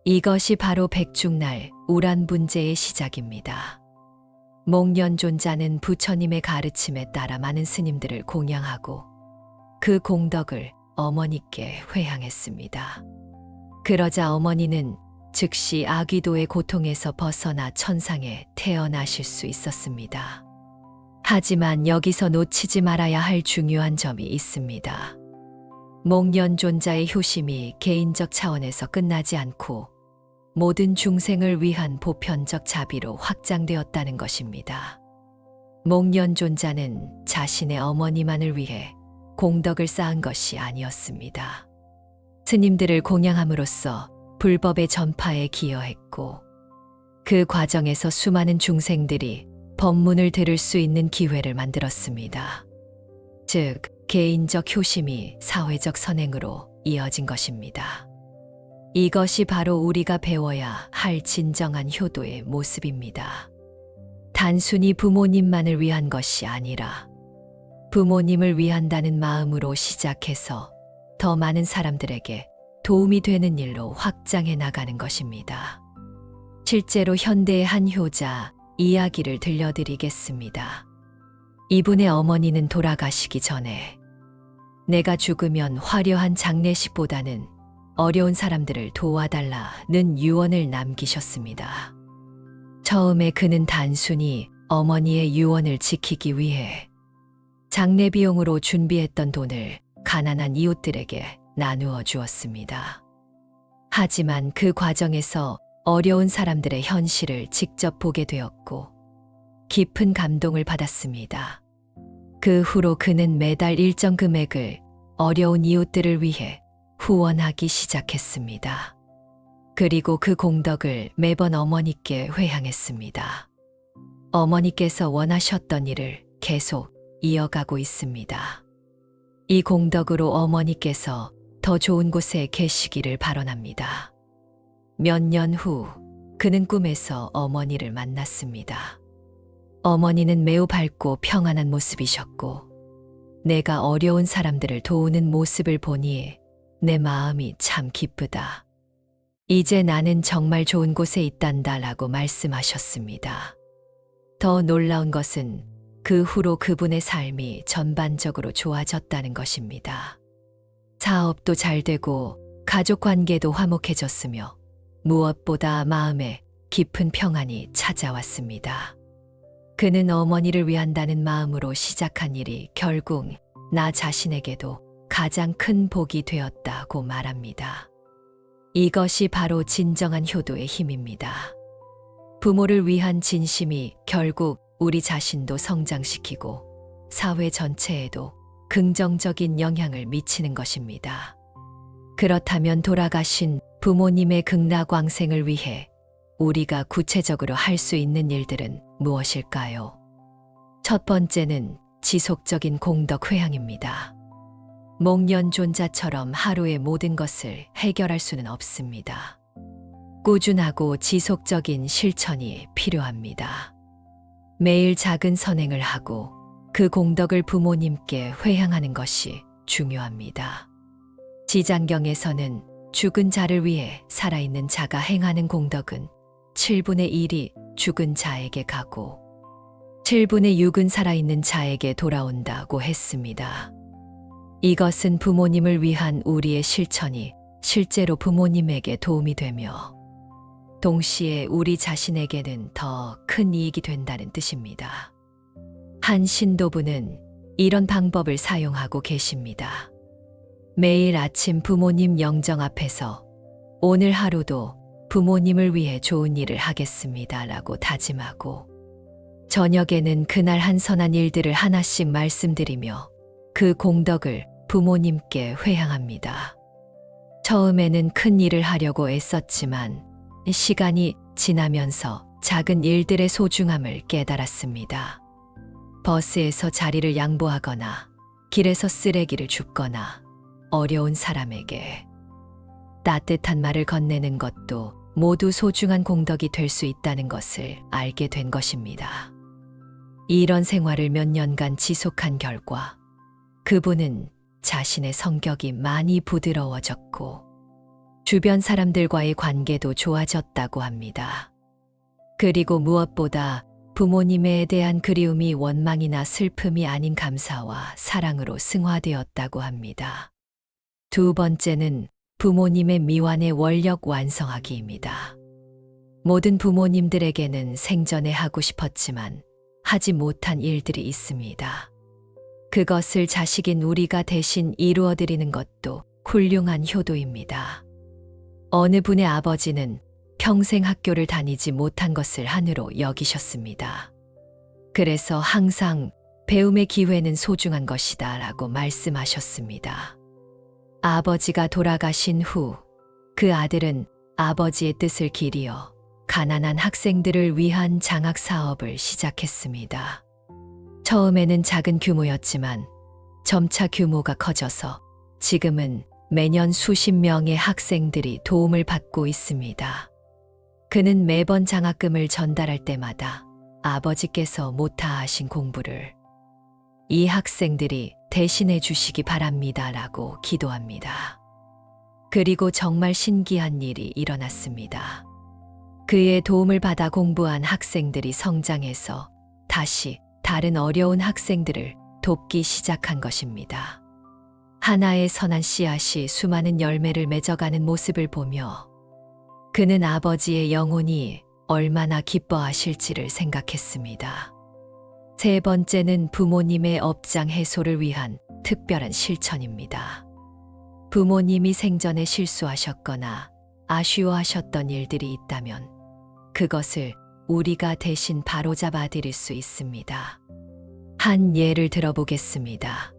이것이 바로 백중날 우란분재의 시작입니다. 목련존자는 부처님의 가르침에 따라 많은 스님들을 공양하고 그 공덕을 어머니께 회향했습니다. 그러자 어머니는 즉시 아귀도의 고통에서 벗어나 천상에 태어나실 수 있었습니다. 하지만 여기서 놓치지 말아야 할 중요한 점이 있습니다. 목련존자의 효심이 개인적 차원에서 끝나지 않고 모든 중생을 위한 보편적 자비로 확장되었다는 것입니다. 목련존자는 자신의 어머니만을 위해 공덕을 쌓은 것이 아니었습니다. 스님들을 공양함으로써 불법의 전파에 기여했고, 그 과정에서 수많은 중생들이 법문을 들을 수 있는 기회를 만들었습니다. 즉, 개인적 효심이 사회적 선행으로 이어진 것입니다. 이것이 바로 우리가 배워야 할 진정한 효도의 모습입니다. 단순히 부모님만을 위한 것이 아니라 부모님을 위한다는 마음으로 시작해서 더 많은 사람들에게 도움이 되는 일로 확장해 나가는 것입니다. 실제로 현대의 한 효자 이야기를 들려드리겠습니다. 이분의 어머니는 돌아가시기 전에 내가 죽으면 화려한 장례식보다는 어려운 사람들을 도와달라는 유언을 남기셨습니다. 처음에 그는 단순히 어머니의 유언을 지키기 위해 장례 비용으로 준비했던 돈을 가난한 이웃들에게 나누어 주었습니다. 하지만 그 과정에서 어려운 사람들의 현실을 직접 보게 되었고 깊은 감동을 받았습니다. 그 후로 그는 매달 일정 금액을 어려운 이웃들을 위해 후원하기 시작했습니다. 그리고 그 공덕을 매번 어머니께 회향했습니다. 어머니께서 원하셨던 일을 계속 이어가고 있습니다. 이 공덕으로 어머니께서 더 좋은 곳에 계시기를 바라랍니다. 몇 년 후 그는 꿈에서 어머니를 만났습니다. 어머니는 매우 밝고 평안한 모습이셨고, 내가 어려운 사람들을 도우는 모습을 보니 내 마음이 참 기쁘다. 이제 나는 정말 좋은 곳에 있단다라고 말씀하셨습니다. 더 놀라운 것은 그 후로 그분의 삶이 전반적으로 좋아졌다는 것입니다. 사업도 잘 되고 가족 관계도 화목해졌으며 무엇보다 마음에 깊은 평안이 찾아왔습니다. 그는 어머니를 위한다는 마음으로 시작한 일이 결국 나 자신에게도 가장 큰 복이 되었다고 말합니다. 이것이 바로 진정한 효도의 힘입니다. 부모를 위한 진심이 결국 우리 자신도 성장시키고 사회 전체에도 긍정적인 영향을 미치는 것입니다. 그렇다면 돌아가신 부모님의 극락왕생을 위해 우리가 구체적으로 할 수 있는 일들은 무엇일까요? 첫 번째는 지속적인 공덕 회향입니다. 목련존자처럼 하루의 모든 것을 해결할 수는 없습니다. 꾸준하고 지속적인 실천이 필요합니다. 매일 작은 선행을 하고 그 공덕을 부모님께 회향하는 것이 중요합니다. 지장경에서는 죽은 자를 위해 살아있는 자가 행하는 공덕은 7분의 1이 죽은 자에게 가고 7분의 6은 살아있는 자에게 돌아온다고 했습니다. 이것은 부모님을 위한 우리의 실천이 실제로 부모님에게 도움이 되며 동시에 우리 자신에게는 더 큰 이익이 된다는 뜻입니다. 한 신도부는 이런 방법을 사용하고 계십니다. 매일 아침 부모님 영정 앞에서 오늘 하루도 부모님을 위해 좋은 일을 하겠습니다 라고 다짐하고 저녁에는 그날 한 선한 일들을 하나씩 말씀드리며 그 공덕을 부모님께 회향합니다. 처음에는 큰 일을 하려고 애썼지만 시간이 지나면서 작은 일들의 소중함을 깨달았습니다. 버스에서 자리를 양보하거나 길에서 쓰레기를 줍거나 어려운 사람에게 따뜻한 말을 건네는 것도 모두 소중한 공덕이 될 수 있다는 것을 알게 된 것입니다. 이런 생활을 몇 년간 지속한 결과 그분은 자신의 성격이 많이 부드러워졌고 주변 사람들과의 관계도 좋아졌다고 합니다. 그리고 무엇보다 부모님에 대한 그리움이 원망이나 슬픔이 아닌 감사와 사랑으로 승화되었다고 합니다. 두 번째는 부모님의 미완의 원력 완성하기입니다. 모든 부모님들에게는 생전에 하고 싶었지만 하지 못한 일들이 있습니다. 그것을 자식인 우리가 대신 이루어드리는 것도 훌륭한 효도입니다. 어느 분의 아버지는 평생 학교를 다니지 못한 것을 한으로 여기셨습니다. 그래서 항상 배움의 기회는 소중한 것이다 라고 말씀하셨습니다. 아버지가 돌아가신 후 그 아들은 아버지의 뜻을 기리어 가난한 학생들을 위한 장학 사업을 시작했습니다. 처음에는 작은 규모였지만 점차 규모가 커져서 지금은 매년 수십 명의 학생들이 도움을 받고 있습니다. 그는 매번 장학금을 전달할 때마다 아버지께서 못하신 공부를 이 학생들이 대신해 주시기 바랍니다 라고 기도합니다. 그리고 정말 신기한 일이 일어났습니다. 그의 도움을 받아 공부한 학생들이 성장해서 다시 다른 어려운 학생들을 돕기 시작한 것입니다. 하나의 선한 씨앗이 수많은 열매를 맺어가는 모습을 보며 그는 아버지의 영혼이 얼마나 기뻐하실지를 생각했습니다. 세 번째는 부모님의 업장 해소를 위한 특별한 실천입니다. 부모님이 생전에 실수하셨거나 아쉬워하셨던 일들이 있다면 그것을 우리가 대신 바로잡아 드릴 수 있습니다. 한 예를 들어보겠습니다.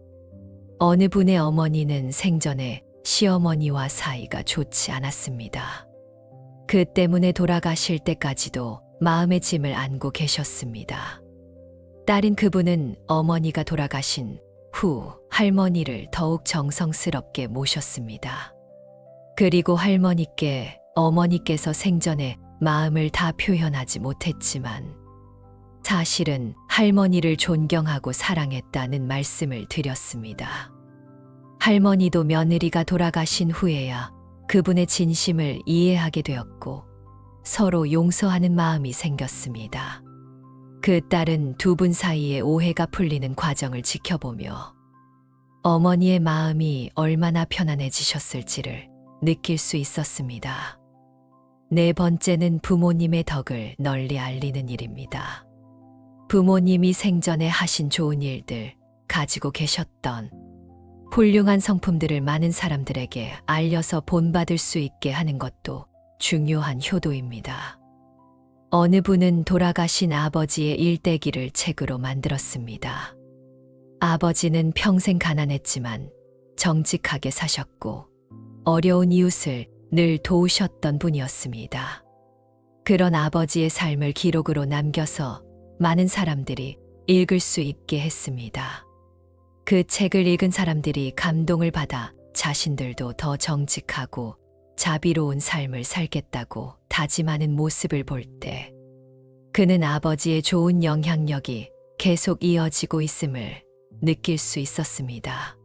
어느 분의 어머니는 생전에 시어머니와 사이가 좋지 않았습니다. 그 때문에 돌아가실 때까지도 마음의 짐을 안고 계셨습니다. 딸인 그분은 어머니가 돌아가신 후 할머니를 더욱 정성스럽게 모셨습니다. 그리고 할머니께 어머니께서 생전에 마음을 다 표현하지 못했지만 사실은 할머니를 존경하고 사랑했다는 말씀을 드렸습니다. 할머니도 며느리가 돌아가신 후에야 그분의 진심을 이해하게 되었고 서로 용서하는 마음이 생겼습니다. 그 딸은 두 분 사이의 오해가 풀리는 과정을 지켜보며 어머니의 마음이 얼마나 편안해지셨을지를 느낄 수 있었습니다. 네 번째는 부모님의 덕을 널리 알리는 일입니다. 부모님이 생전에 하신 좋은 일들, 가지고 계셨던 훌륭한 성품들을 많은 사람들에게 알려서 본받을 수 있게 하는 것도 중요한 효도입니다. 어느 분은 돌아가신 아버지의 일대기를 책으로 만들었습니다. 아버지는 평생 가난했지만 정직하게 사셨고 어려운 이웃을 늘 도우셨던 분이었습니다. 그런 아버지의 삶을 기록으로 남겨서 많은 사람들이 읽을 수 있게 했습니다. 그 책을 읽은 사람들이 감동을 받아 자신들도 더 정직하고 자비로운 삶을 살겠다고 다짐하는 모습을 볼 때 그는 아버지의 좋은 영향력이 계속 이어지고 있음을 느낄 수 있었습니다.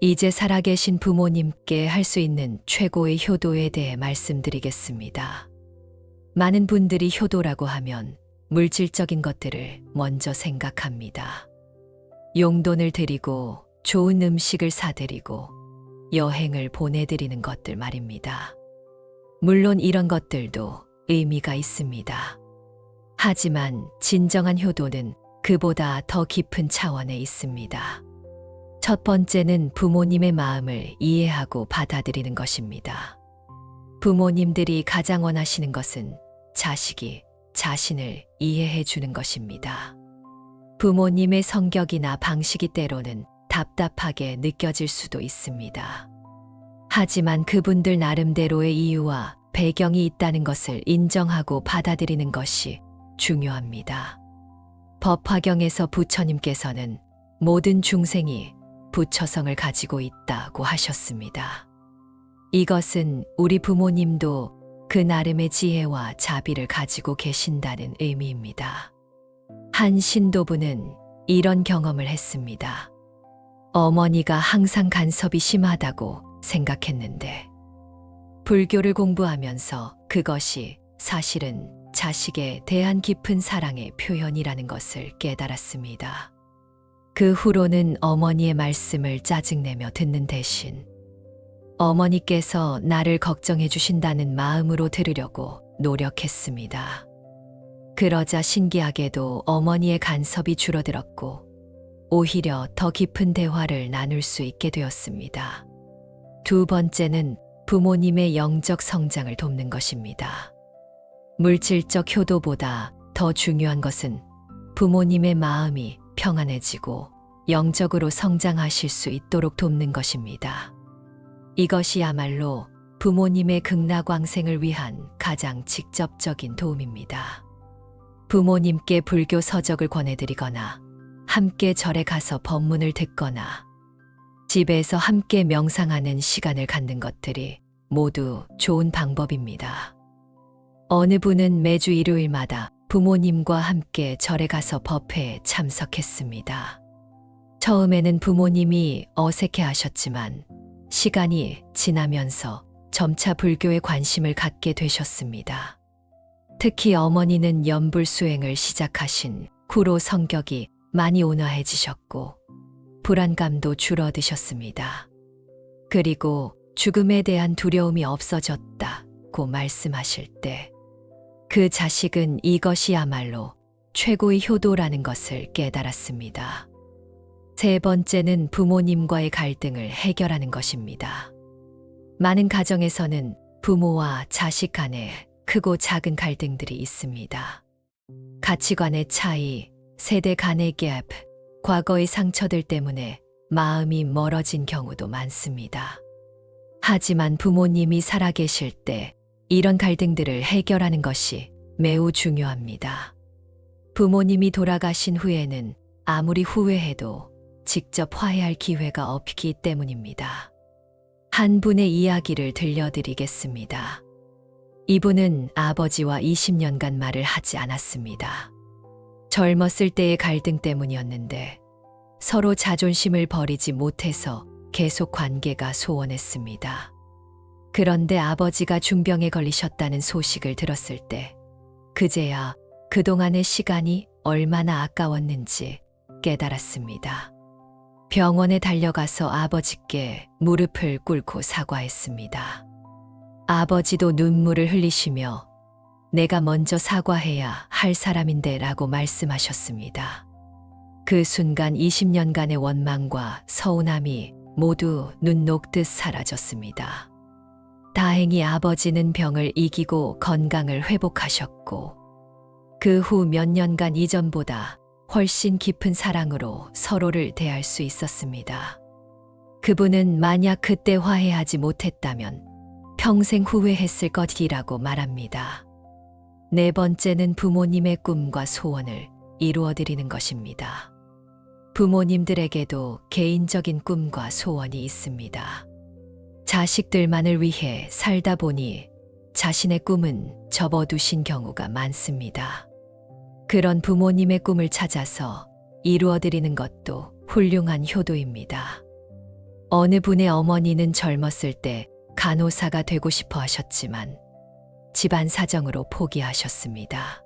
이제 살아계신 부모님께 할 수 있는 최고의 효도에 대해 말씀드리겠습니다. 많은 분들이 효도라고 하면 물질적인 것들을 먼저 생각합니다. 용돈을 드리고 좋은 음식을 사드리고 여행을 보내드리는 것들 말입니다. 물론 이런 것들도 의미가 있습니다. 하지만 진정한 효도는 그보다 더 깊은 차원에 있습니다. 첫 번째는 부모님의 마음을 이해하고 받아들이는 것입니다. 부모님들이 가장 원하시는 것은 자식이 자신을 이해해 주는 것입니다. 부모님의 성격이나 방식이 때로는 답답하게 느껴질 수도 있습니다. 하지만 그분들 나름대로의 이유와 배경이 있다는 것을 인정하고 받아들이는 것이 중요합니다. 법화경에서 부처님께서는 모든 중생이 부처성을 가지고 있다고 하셨습니다. 이것은 우리 부모님도 그 나름의 지혜와 자비를 가지고 계신다는 의미입니다. 한 신도부는 이런 경험을 했습니다. 어머니가 항상 간섭이 심하다고 생각했는데 불교를 공부하면서 그것이 사실은 자식에 대한 깊은 사랑의 표현이라는 것을 깨달았습니다. 그 후로는 어머니의 말씀을 짜증내며 듣는 대신 어머니께서 나를 걱정해 주신다는 마음으로 들으려고 노력했습니다. 그러자 신기하게도 어머니의 간섭이 줄어들었고 오히려 더 깊은 대화를 나눌 수 있게 되었습니다. 두 번째는 부모님의 영적 성장을 돕는 것입니다. 물질적 효도보다 더 중요한 것은 부모님의 마음이 평안해지고 영적으로 성장하실 수 있도록 돕는 것입니다. 이것이야말로 부모님의 극락왕생을 위한 가장 직접적인 도움입니다. 부모님께 불교 서적을 권해드리거나 함께 절에 가서 법문을 듣거나 집에서 함께 명상하는 시간을 갖는 것들이 모두 좋은 방법입니다. 어느 분은 매주 일요일마다 부모님과 함께 절에 가서 법회에 참석했습니다. 처음에는 부모님이 어색해 하셨지만 시간이 지나면서 점차 불교에 관심을 갖게 되셨습니다. 특히 어머니는 연불 수행을 시작하신 후로 성격이 많이 온화해지셨고 불안감도 줄어드셨습니다. 그리고 죽음에 대한 두려움이 없어졌다고 말씀하실 때 그 자식은 이것이야말로 최고의 효도라는 것을 깨달았습니다. 세 번째는 부모님과의 갈등을 해결하는 것입니다. 많은 가정에서는 부모와 자식 간에 크고 작은 갈등들이 있습니다. 가치관의 차이, 세대 간의 갭, 과거의 상처들 때문에 마음이 멀어진 경우도 많습니다. 하지만 부모님이 살아계실 때 이런 갈등들을 해결하는 것이 매우 중요합니다. 부모님이 돌아가신 후에는 아무리 후회해도 직접 화해할 기회가 없기 때문입니다. 한 분의 이야기를 들려드리겠습니다. 이분은 아버지와 20년간 말을 하지 않았습니다. 젊었을 때의 갈등 때문이었는데 서로 자존심을 버리지 못해서 계속 관계가 소원했습니다. 그런데 아버지가 중병에 걸리셨다는 소식을 들었을 때 그제야 그동안의 시간이 얼마나 아까웠는지 깨달았습니다. 병원에 달려가서 아버지께 무릎을 꿇고 사과했습니다. 아버지도 눈물을 흘리시며 내가 먼저 사과해야 할 사람인데 라고 말씀하셨습니다. 그 순간 20년간의 원망과 서운함이 모두 눈 녹듯 사라졌습니다. 다행히 아버지는 병을 이기고 건강을 회복하셨고 그 후 몇 년간 이전보다 훨씬 깊은 사랑으로 서로를 대할 수 있었습니다. 그분은 만약 그때 화해하지 못했다면 평생 후회했을 것이라고 말합니다. 네 번째는 부모님의 꿈과 소원을 이루어드리는 것입니다. 부모님들에게도 개인적인 꿈과 소원이 있습니다. 자식들만을 위해 살다 보니 자신의 꿈은 접어두신 경우가 많습니다. 그런 부모님의 꿈을 찾아서 이루어드리는 것도 훌륭한 효도입니다. 어느 분의 어머니는 젊었을 때 간호사가 되고 싶어 하셨지만 집안 사정으로 포기하셨습니다.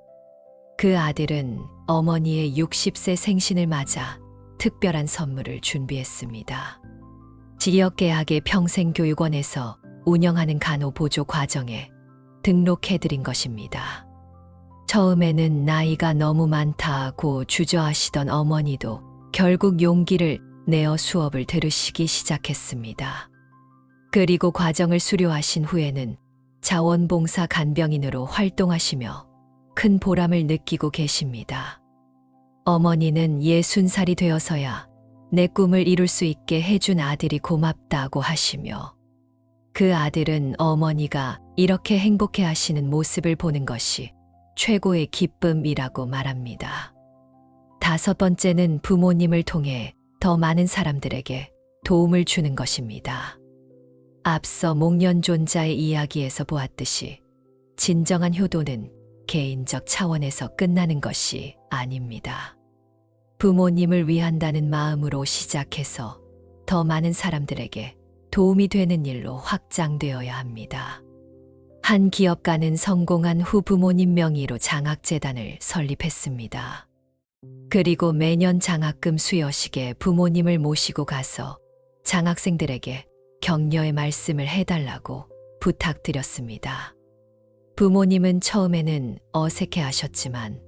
그 아들은 어머니의 60세 생신을 맞아 특별한 선물을 준비했습니다. 지역계약의 평생교육원에서 운영하는 간호보조 과정에 등록해드린 것입니다. 처음에는 나이가 너무 많다고 주저하시던 어머니도 결국 용기를 내어 수업을 들으시기 시작했습니다. 그리고 과정을 수료하신 후에는 자원봉사 간병인으로 활동하시며 큰 보람을 느끼고 계십니다. 어머니는 60살이 되어서야 내 꿈을 이룰 수 있게 해준 아들이 고맙다고 하시며 그 아들은 어머니가 이렇게 행복해 하시는 모습을 보는 것이 최고의 기쁨이라고 말합니다. 다섯 번째는 부모님을 통해 더 많은 사람들에게 도움을 주는 것입니다. 앞서 목련존자의 이야기에서 보았듯이 진정한 효도는 개인적 차원에서 끝나는 것이 아닙니다. 부모님을 위한다는 마음으로 시작해서 더 많은 사람들에게 도움이 되는 일로 확장되어야 합니다. 한 기업가는 성공한 후 부모님 명의로 장학재단을 설립했습니다. 그리고 매년 장학금 수여식에 부모님을 모시고 가서 장학생들에게 격려의 말씀을 해달라고 부탁드렸습니다. 부모님은 처음에는 어색해 하셨지만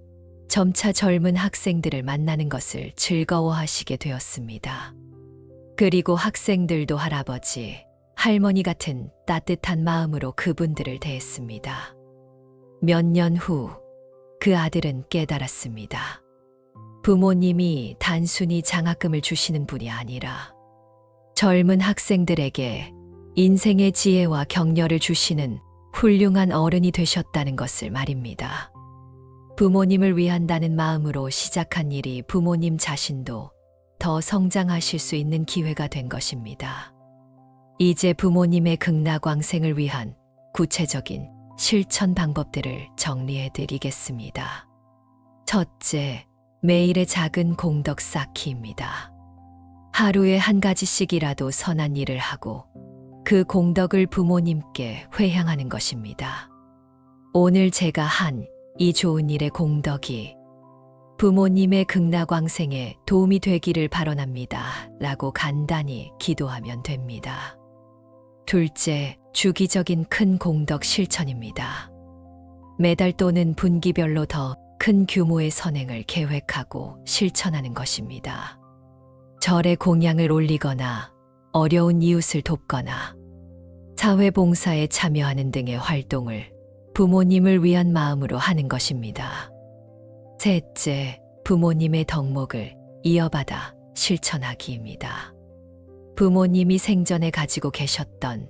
점차 젊은 학생들을 만나는 것을 즐거워하시게 되었습니다. 그리고 학생들도 할아버지, 할머니 같은 따뜻한 마음으로 그분들을 대했습니다. 몇 년 후 그 아들은 깨달았습니다. 부모님이 단순히 장학금을 주시는 분이 아니라 젊은 학생들에게 인생의 지혜와 격려를 주시는 훌륭한 어른이 되셨다는 것을 말입니다. 부모님을 위한다는 마음으로 시작한 일이 부모님 자신도 더 성장하실 수 있는 기회가 된 것입니다. 이제 부모님의 극락왕생을 위한 구체적인 실천 방법들을 정리해 드리겠습니다. 첫째, 매일의 작은 공덕 쌓기입니다. 하루에 한 가지씩이라도 선한 일을 하고 그 공덕을 부모님께 회향하는 것입니다. 오늘 제가 한 이 좋은 일의 공덕이 부모님의 극락왕생에 도움이 되기를 바라옵니다. 라고 간단히 기도하면 됩니다. 둘째, 주기적인 큰 공덕 실천입니다. 매달 또는 분기별로 더 큰 규모의 선행을 계획하고 실천하는 것입니다. 절에 공양을 올리거나 어려운 이웃을 돕거나 사회봉사에 참여하는 등의 활동을 부모님을 위한 마음으로 하는 것입니다. 셋째, 부모님의 덕목을 이어받아 실천하기입니다. 부모님이 생전에 가지고 계셨던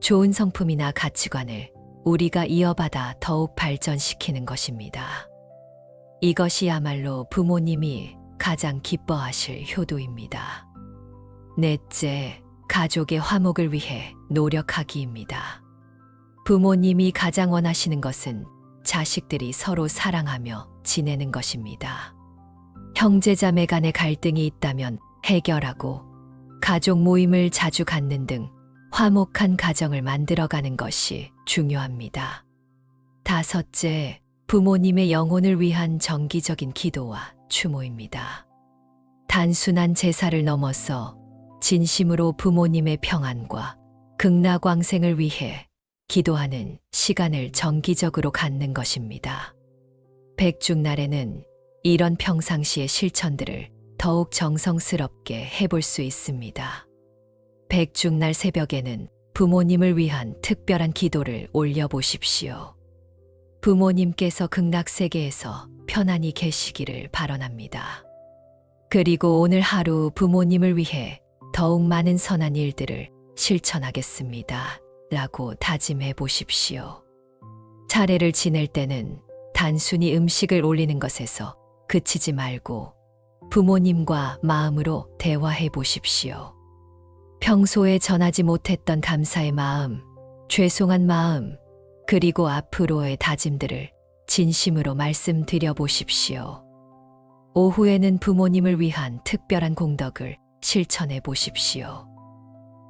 좋은 성품이나 가치관을 우리가 이어받아 더욱 발전시키는 것입니다. 이것이야말로 부모님이 가장 기뻐하실 효도입니다. 넷째, 가족의 화목을 위해 노력하기입니다. 부모님이 가장 원하시는 것은 자식들이 서로 사랑하며 지내는 것입니다. 형제자매 간의 갈등이 있다면 해결하고 가족 모임을 자주 갖는 등 화목한 가정을 만들어가는 것이 중요합니다. 다섯째, 부모님의 영혼을 위한 정기적인 기도와 추모입니다. 단순한 제사를 넘어서 진심으로 부모님의 평안과 극락왕생을 위해 기도하는 시간을 정기적으로 갖는 것입니다. 백중날에는 이런 평상시의 실천들을 더욱 정성스럽게 해볼 수 있습니다. 백중날 새벽에는 부모님을 위한 특별한 기도를 올려보십시오. 부모님께서 극락세계에서 편안히 계시기를 바라랍니다. 그리고 오늘 하루 부모님을 위해 더욱 많은 선한 일들을 실천하겠습니다. 라고 다짐해 보십시오. 차례를 지낼 때는 단순히 음식을 올리는 것에서 그치지 말고 부모님과 마음으로 대화해 보십시오. 평소에 전하지 못했던 감사의 마음, 죄송한 마음, 그리고 앞으로의 다짐들을 진심으로 말씀드려 보십시오. 오후에는 부모님을 위한 특별한 공덕을 실천해 보십시오.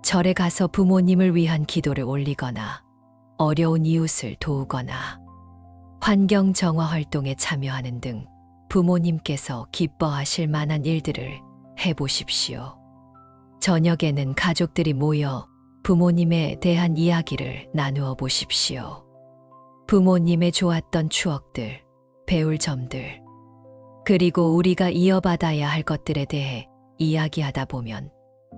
절에 가서 부모님을 위한 기도를 올리거나 어려운 이웃을 도우거나 환경 정화 활동에 참여하는 등 부모님께서 기뻐하실 만한 일들을 해보십시오. 저녁에는 가족들이 모여 부모님에 대한 이야기를 나누어 보십시오. 부모님의 좋았던 추억들, 배울 점들, 그리고 우리가 이어받아야 할 것들에 대해 이야기하다 보면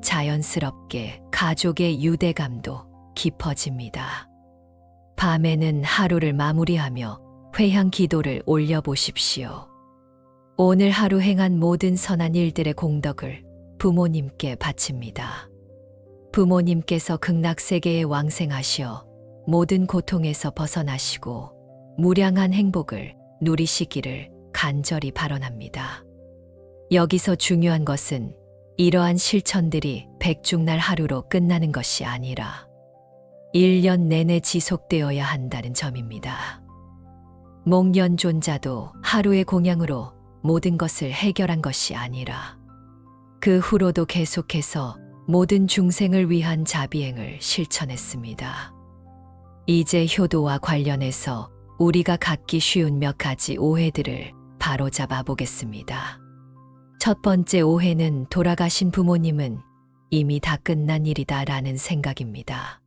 자연스럽게 가족의 유대감도 깊어집니다. 밤에는 하루를 마무리하며 회향 기도를 올려보십시오. 오늘 하루 행한 모든 선한 일들의 공덕을 부모님께 바칩니다. 부모님께서 극락세계에 왕생하시어 모든 고통에서 벗어나시고 무량한 행복을 누리시기를 간절히 발언합니다. 여기서 중요한 것은 이러한 실천들이 백중날 하루로 끝나는 것이 아니라 1년 내내 지속되어야 한다는 점입니다. 목련존자도 하루의 공양으로 모든 것을 해결한 것이 아니라 그 후로도 계속해서 모든 중생을 위한 자비행을 실천했습니다. 이제 효도와 관련해서 우리가 갖기 쉬운 몇 가지 오해들을 바로잡아 보겠습니다. 첫 번째 오해는 돌아가신 부모님은 이미 다 끝난 일이다라는 생각입니다.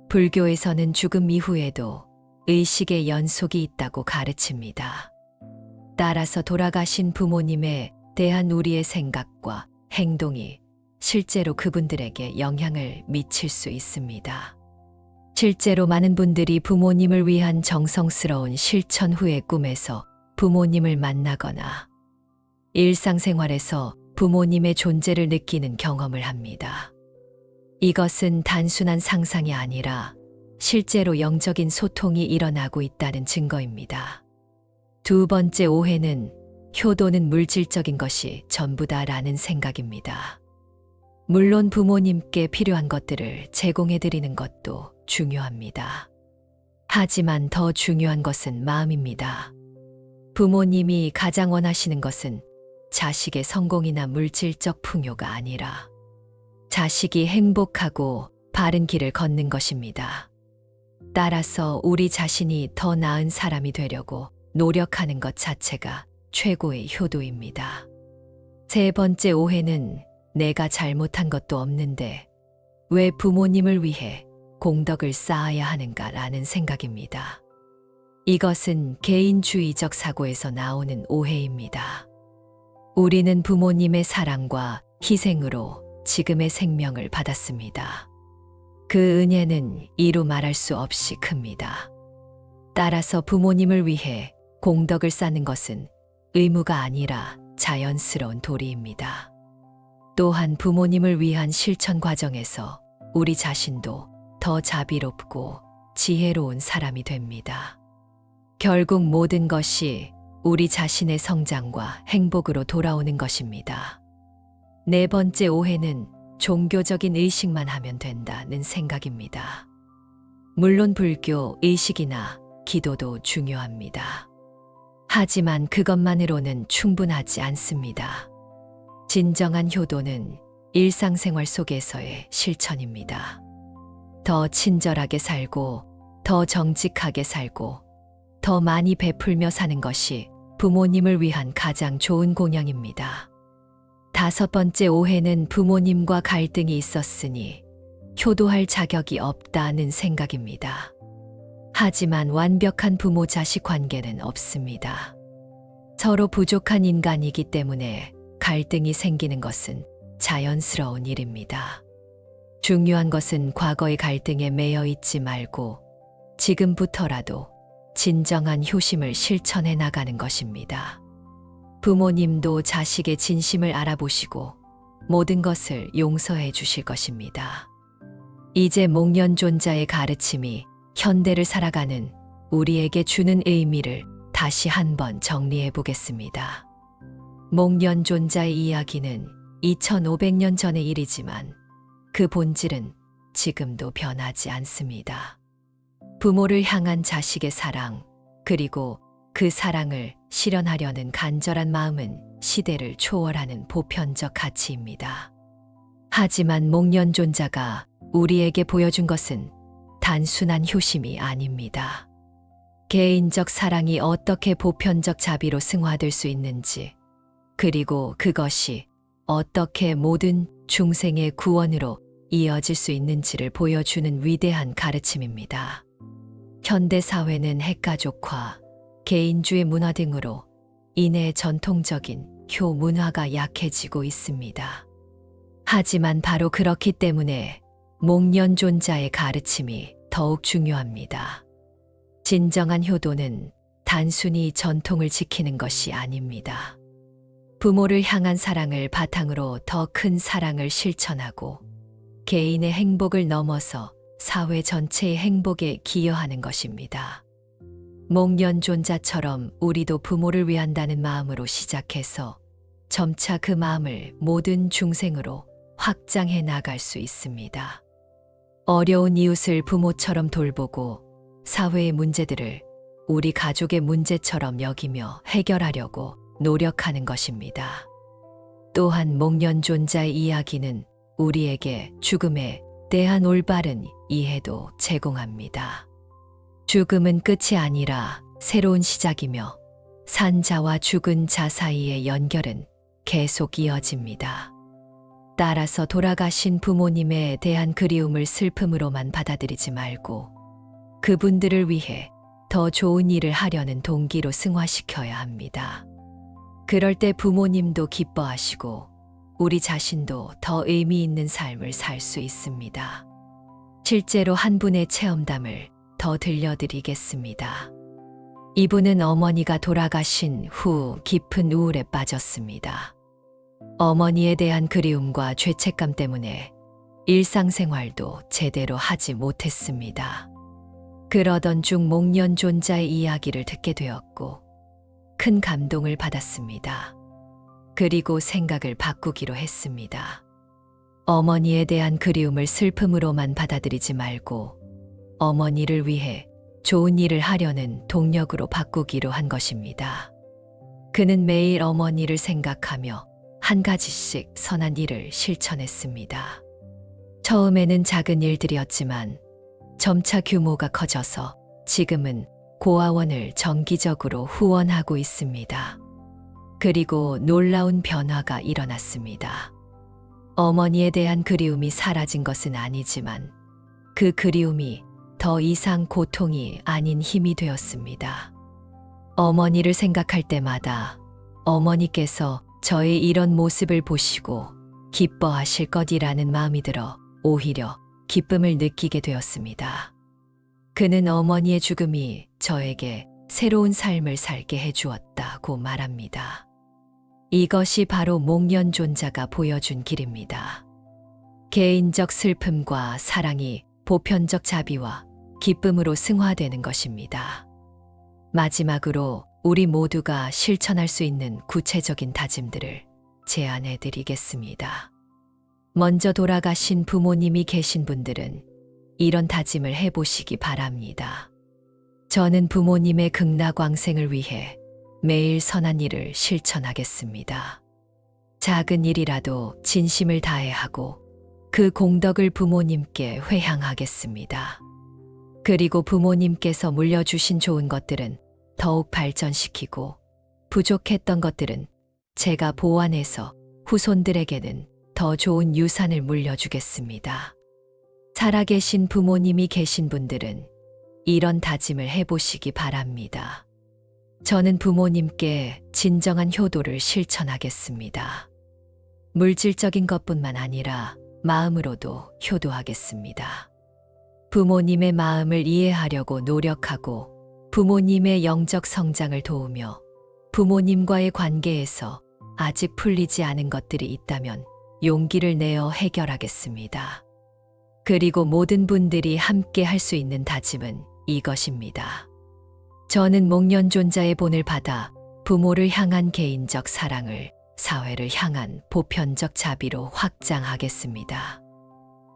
불교에서는 죽음 이후에도 의식의 연속이 있다고 가르칩니다. 따라서 돌아가신 부모님에 대한 우리의 생각과 행동이 실제로 그분들에게 영향을 미칠 수 있습니다. 실제로 많은 분들이 부모님을 위한 정성스러운 실천 후의 꿈에서 부모님을 만나거나 일상생활에서 부모님의 존재를 느끼는 경험을 합니다. 이것은 단순한 상상이 아니라 실제로 영적인 소통이 일어나고 있다는 증거입니다. 두 번째 오해는 효도는 물질적인 것이 전부다라는 생각입니다. 물론 부모님께 필요한 것들을 제공해드리는 것도 중요합니다. 하지만 더 중요한 것은 마음입니다. 부모님이 가장 원하시는 것은 자식의 성공이나 물질적 풍요가 아니라 자식이 행복하고 바른 길을 걷는 것입니다. 따라서 우리 자신이 더 나은 사람이 되려고 노력하는 것 자체가 최고의 효도입니다. 세 번째 오해는 내가 잘못한 것도 없는데 왜 부모님을 위해 공덕을 쌓아야 하는가라는 생각입니다. 이것은 개인주의적 사고에서 나오는 오해입니다. 우리는 부모님의 사랑과 희생으로 지금의 생명을 받았습니다. 그 은혜는 이루 말할 수 없이 큽니다. 따라서 부모님을 위해 공덕을 쌓는 것은 의무가 아니라 자연스러운 도리입니다. 또한 부모님을 위한 실천 과정에서 우리 자신도 더 자비롭고 지혜로운 사람이 됩니다. 결국 모든 것이 우리 자신의 성장과 행복으로 돌아오는 것입니다. 네 번째 오해는 종교적인 의식만 하면 된다는 생각입니다. 물론 불교 의식이나 기도도 중요합니다. 하지만 그것만으로는 충분하지 않습니다. 진정한 효도는 일상생활 속에서의 실천입니다. 더 친절하게 살고, 더 정직하게 살고, 더 많이 베풀며 사는 것이 부모님을 위한 가장 좋은 공양입니다. 다섯 번째 오해는 부모님과 갈등이 있었으니 효도할 자격이 없다는 생각입니다. 하지만 완벽한 부모-자식 관계는 없습니다. 서로 부족한 인간이기 때문에 갈등이 생기는 것은 자연스러운 일입니다. 중요한 것은 과거의 갈등에 매여 있지 말고 지금부터라도 진정한 효심을 실천해 나가는 것입니다. 부모님도 자식의 진심을 알아보시고 모든 것을 용서해 주실 것입니다. 이제 목련존자의 가르침이 현대를 살아가는 우리에게 주는 의미를 다시 한번 정리해 보겠습니다. 목련존자의 이야기는 2500년 전의 일이지만 그 본질은 지금도 변하지 않습니다. 부모를 향한 자식의 사랑, 그리고 그 사랑을 실현하려는 간절한 마음은 시대를 초월하는 보편적 가치입니다. 하지만 목련존자가 우리에게 보여준 것은 단순한 효심이 아닙니다. 개인적 사랑이 어떻게 보편적 자비로 승화될 수 있는지, 그리고 그것이 어떻게 모든 중생의 구원으로 이어질 수 있는지를 보여주는 위대한 가르침입니다. 현대 사회는 핵가족화, 개인주의 문화 등으로 인해 전통적인 효 문화가 약해지고 있습니다. 하지만 바로 그렇기 때문에 목련존자의 가르침이 더욱 중요합니다. 진정한 효도는 단순히 전통을 지키는 것이 아닙니다. 부모를 향한 사랑을 바탕으로 더 큰 사랑을 실천하고 개인의 행복을 넘어서 사회 전체의 행복에 기여하는 것입니다. 목련존자처럼 우리도 부모를 위한다는 마음으로 시작해서 점차 그 마음을 모든 중생으로 확장해 나갈 수 있습니다. 어려운 이웃을 부모처럼 돌보고 사회의 문제들을 우리 가족의 문제처럼 여기며 해결하려고 노력하는 것입니다. 또한 목련존자의 이야기는 우리에게 죽음에 대한 올바른 이해도 제공합니다. 죽음은 끝이 아니라 새로운 시작이며 산 자와 죽은 자 사이의 연결은 계속 이어집니다. 따라서 돌아가신 부모님에 대한 그리움을 슬픔으로만 받아들이지 말고 그분들을 위해 더 좋은 일을 하려는 동기로 승화시켜야 합니다. 그럴 때 부모님도 기뻐하시고 우리 자신도 더 의미 있는 삶을 살 수 있습니다. 실제로 한 분의 체험담을 더 들려드리겠습니다. 이분은 어머니가 돌아가신 후 깊은 우울에 빠졌습니다. 어머니에 대한 그리움과 죄책감 때문에 일상생활도 제대로 하지 못했습니다. 그러던 중 목련존자의 이야기를 듣게 되었고 큰 감동을 받았습니다. 그리고 생각을 바꾸기로 했습니다. 어머니에 대한 그리움을 슬픔으로만 받아들이지 말고 어머니를 위해 좋은 일을 하려는 동력으로 바꾸기로 한 것입니다. 그는 매일 어머니를 생각하며 한 가지씩 선한 일을 실천했습니다. 처음에는 작은 일들이었지만 점차 규모가 커져서 지금은 고아원을 정기적으로 후원하고 있습니다. 그리고 놀라운 변화가 일어났습니다. 어머니에 대한 그리움이 사라진 것은 아니지만 그 그리움이 더 이상 고통이 아닌 힘이 되었습니다. 어머니를 생각할 때마다 어머니께서 저의 이런 모습을 보시고 기뻐하실 것이라는 마음이 들어 오히려 기쁨을 느끼게 되었습니다. 그는 어머니의 죽음이 저에게 새로운 삶을 살게 해주었다고 말합니다. 이것이 바로 목련존자가 보여준 길입니다. 개인적 슬픔과 사랑이 보편적 자비와 기쁨으로 승화되는 것입니다. 마지막으로 우리 모두가 실천할 수 있는 구체적인 다짐들을 제안해 드리겠습니다. 먼저 돌아가신 부모님이 계신 분들은 이런 다짐을 해보시기 바랍니다. 저는 부모님의 극락왕생을 위해 매일 선한 일을 실천하겠습니다. 작은 일이라도 진심을 다해 하고 그 공덕을 부모님께 회향하겠습니다. 그리고 부모님께서 물려주신 좋은 것들은 더욱 발전시키고 부족했던 것들은 제가 보완해서 후손들에게는 더 좋은 유산을 물려주겠습니다. 살아계신 부모님이 계신 분들은 이런 다짐을 해보시기 바랍니다. 저는 부모님께 진정한 효도를 실천하겠습니다. 물질적인 것뿐만 아니라 마음으로도 효도하겠습니다. 부모님의 마음을 이해하려고 노력하고 부모님의 영적 성장을 도우며 부모님과의 관계에서 아직 풀리지 않은 것들이 있다면 용기를 내어 해결하겠습니다. 그리고 모든 분들이 함께 할 수 있는 다짐은 이것입니다. 저는 목련존자의 본을 받아 부모를 향한 개인적 사랑을 사회를 향한 보편적 자비로 확장하겠습니다.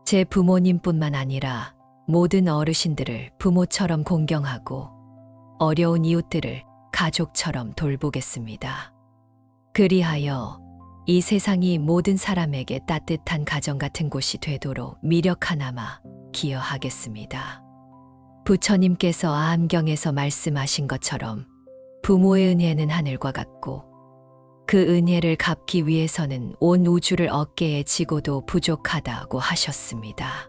제 부모님뿐만 아니라 모든 어르신들을 부모처럼 공경하고 어려운 이웃들을 가족처럼 돌보겠습니다. 그리하여 이 세상이 모든 사람에게 따뜻한 가정 같은 곳이 되도록 미력 하나마 기여하겠습니다. 부처님께서 아함경에서 말씀하신 것처럼 부모의 은혜는 하늘과 같고 그 은혜를 갚기 위해서는 온 우주를 어깨에 지고도 부족하다고 하셨습니다.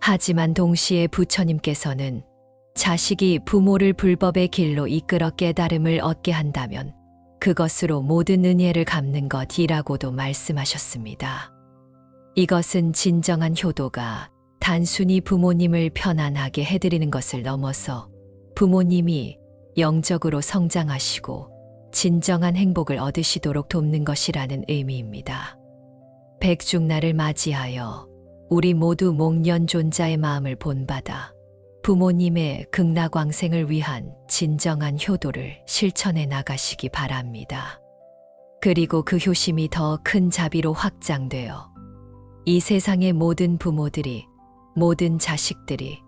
하지만 동시에 부처님께서는 자식이 부모를 불법의 길로 이끌어 깨달음을 얻게 한다면 그것으로 모든 은혜를 갚는 것이라고도 말씀하셨습니다. 이것은 진정한 효도가 단순히 부모님을 편안하게 해드리는 것을 넘어서 부모님이 영적으로 성장하시고 진정한 행복을 얻으시도록 돕는 것이라는 의미입니다. 백중날을 맞이하여 우리 모두 목련존자의 마음을 본받아 부모님의 극락왕생을 위한 진정한 효도를 실천해 나가시기 바랍니다. 그리고 그 효심이 더 큰 자비로 확장되어 이 세상의 모든 부모들이, 모든 자식들이,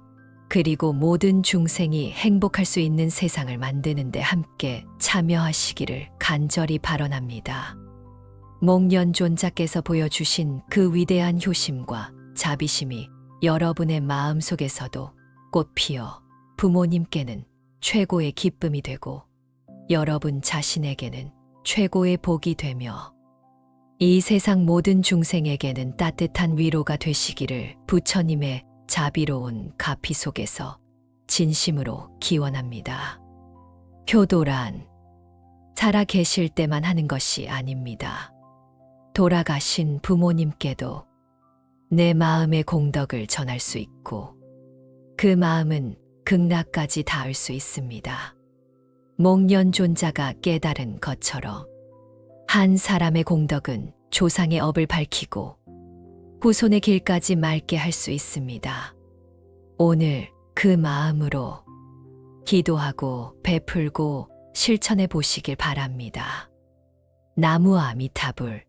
그리고 모든 중생이 행복할 수 있는 세상을 만드는 데 함께 참여하시기를 간절히 발언합니다. 목련존자께서 보여주신 그 위대한 효심과 자비심이 여러분의 마음속에서도 꽃피어 부모님께는 최고의 기쁨이 되고 여러분 자신에게는 최고의 복이 되며 이 세상 모든 중생에게는 따뜻한 위로가 되시기를 부처님의 자비로운 가피 속에서 진심으로 기원합니다. 효도란 살아 계실 때만 하는 것이 아닙니다. 돌아가신 부모님께도 내 마음의 공덕을 전할 수 있고 그 마음은 극락까지 닿을 수 있습니다. 목련존자가 깨달은 것처럼 한 사람의 공덕은 조상의 업을 밝히고 후손의 길까지 맑게 할 수 있습니다. 오늘 그 마음으로 기도하고 베풀고 실천해 보시길 바랍니다. 나무 아미타불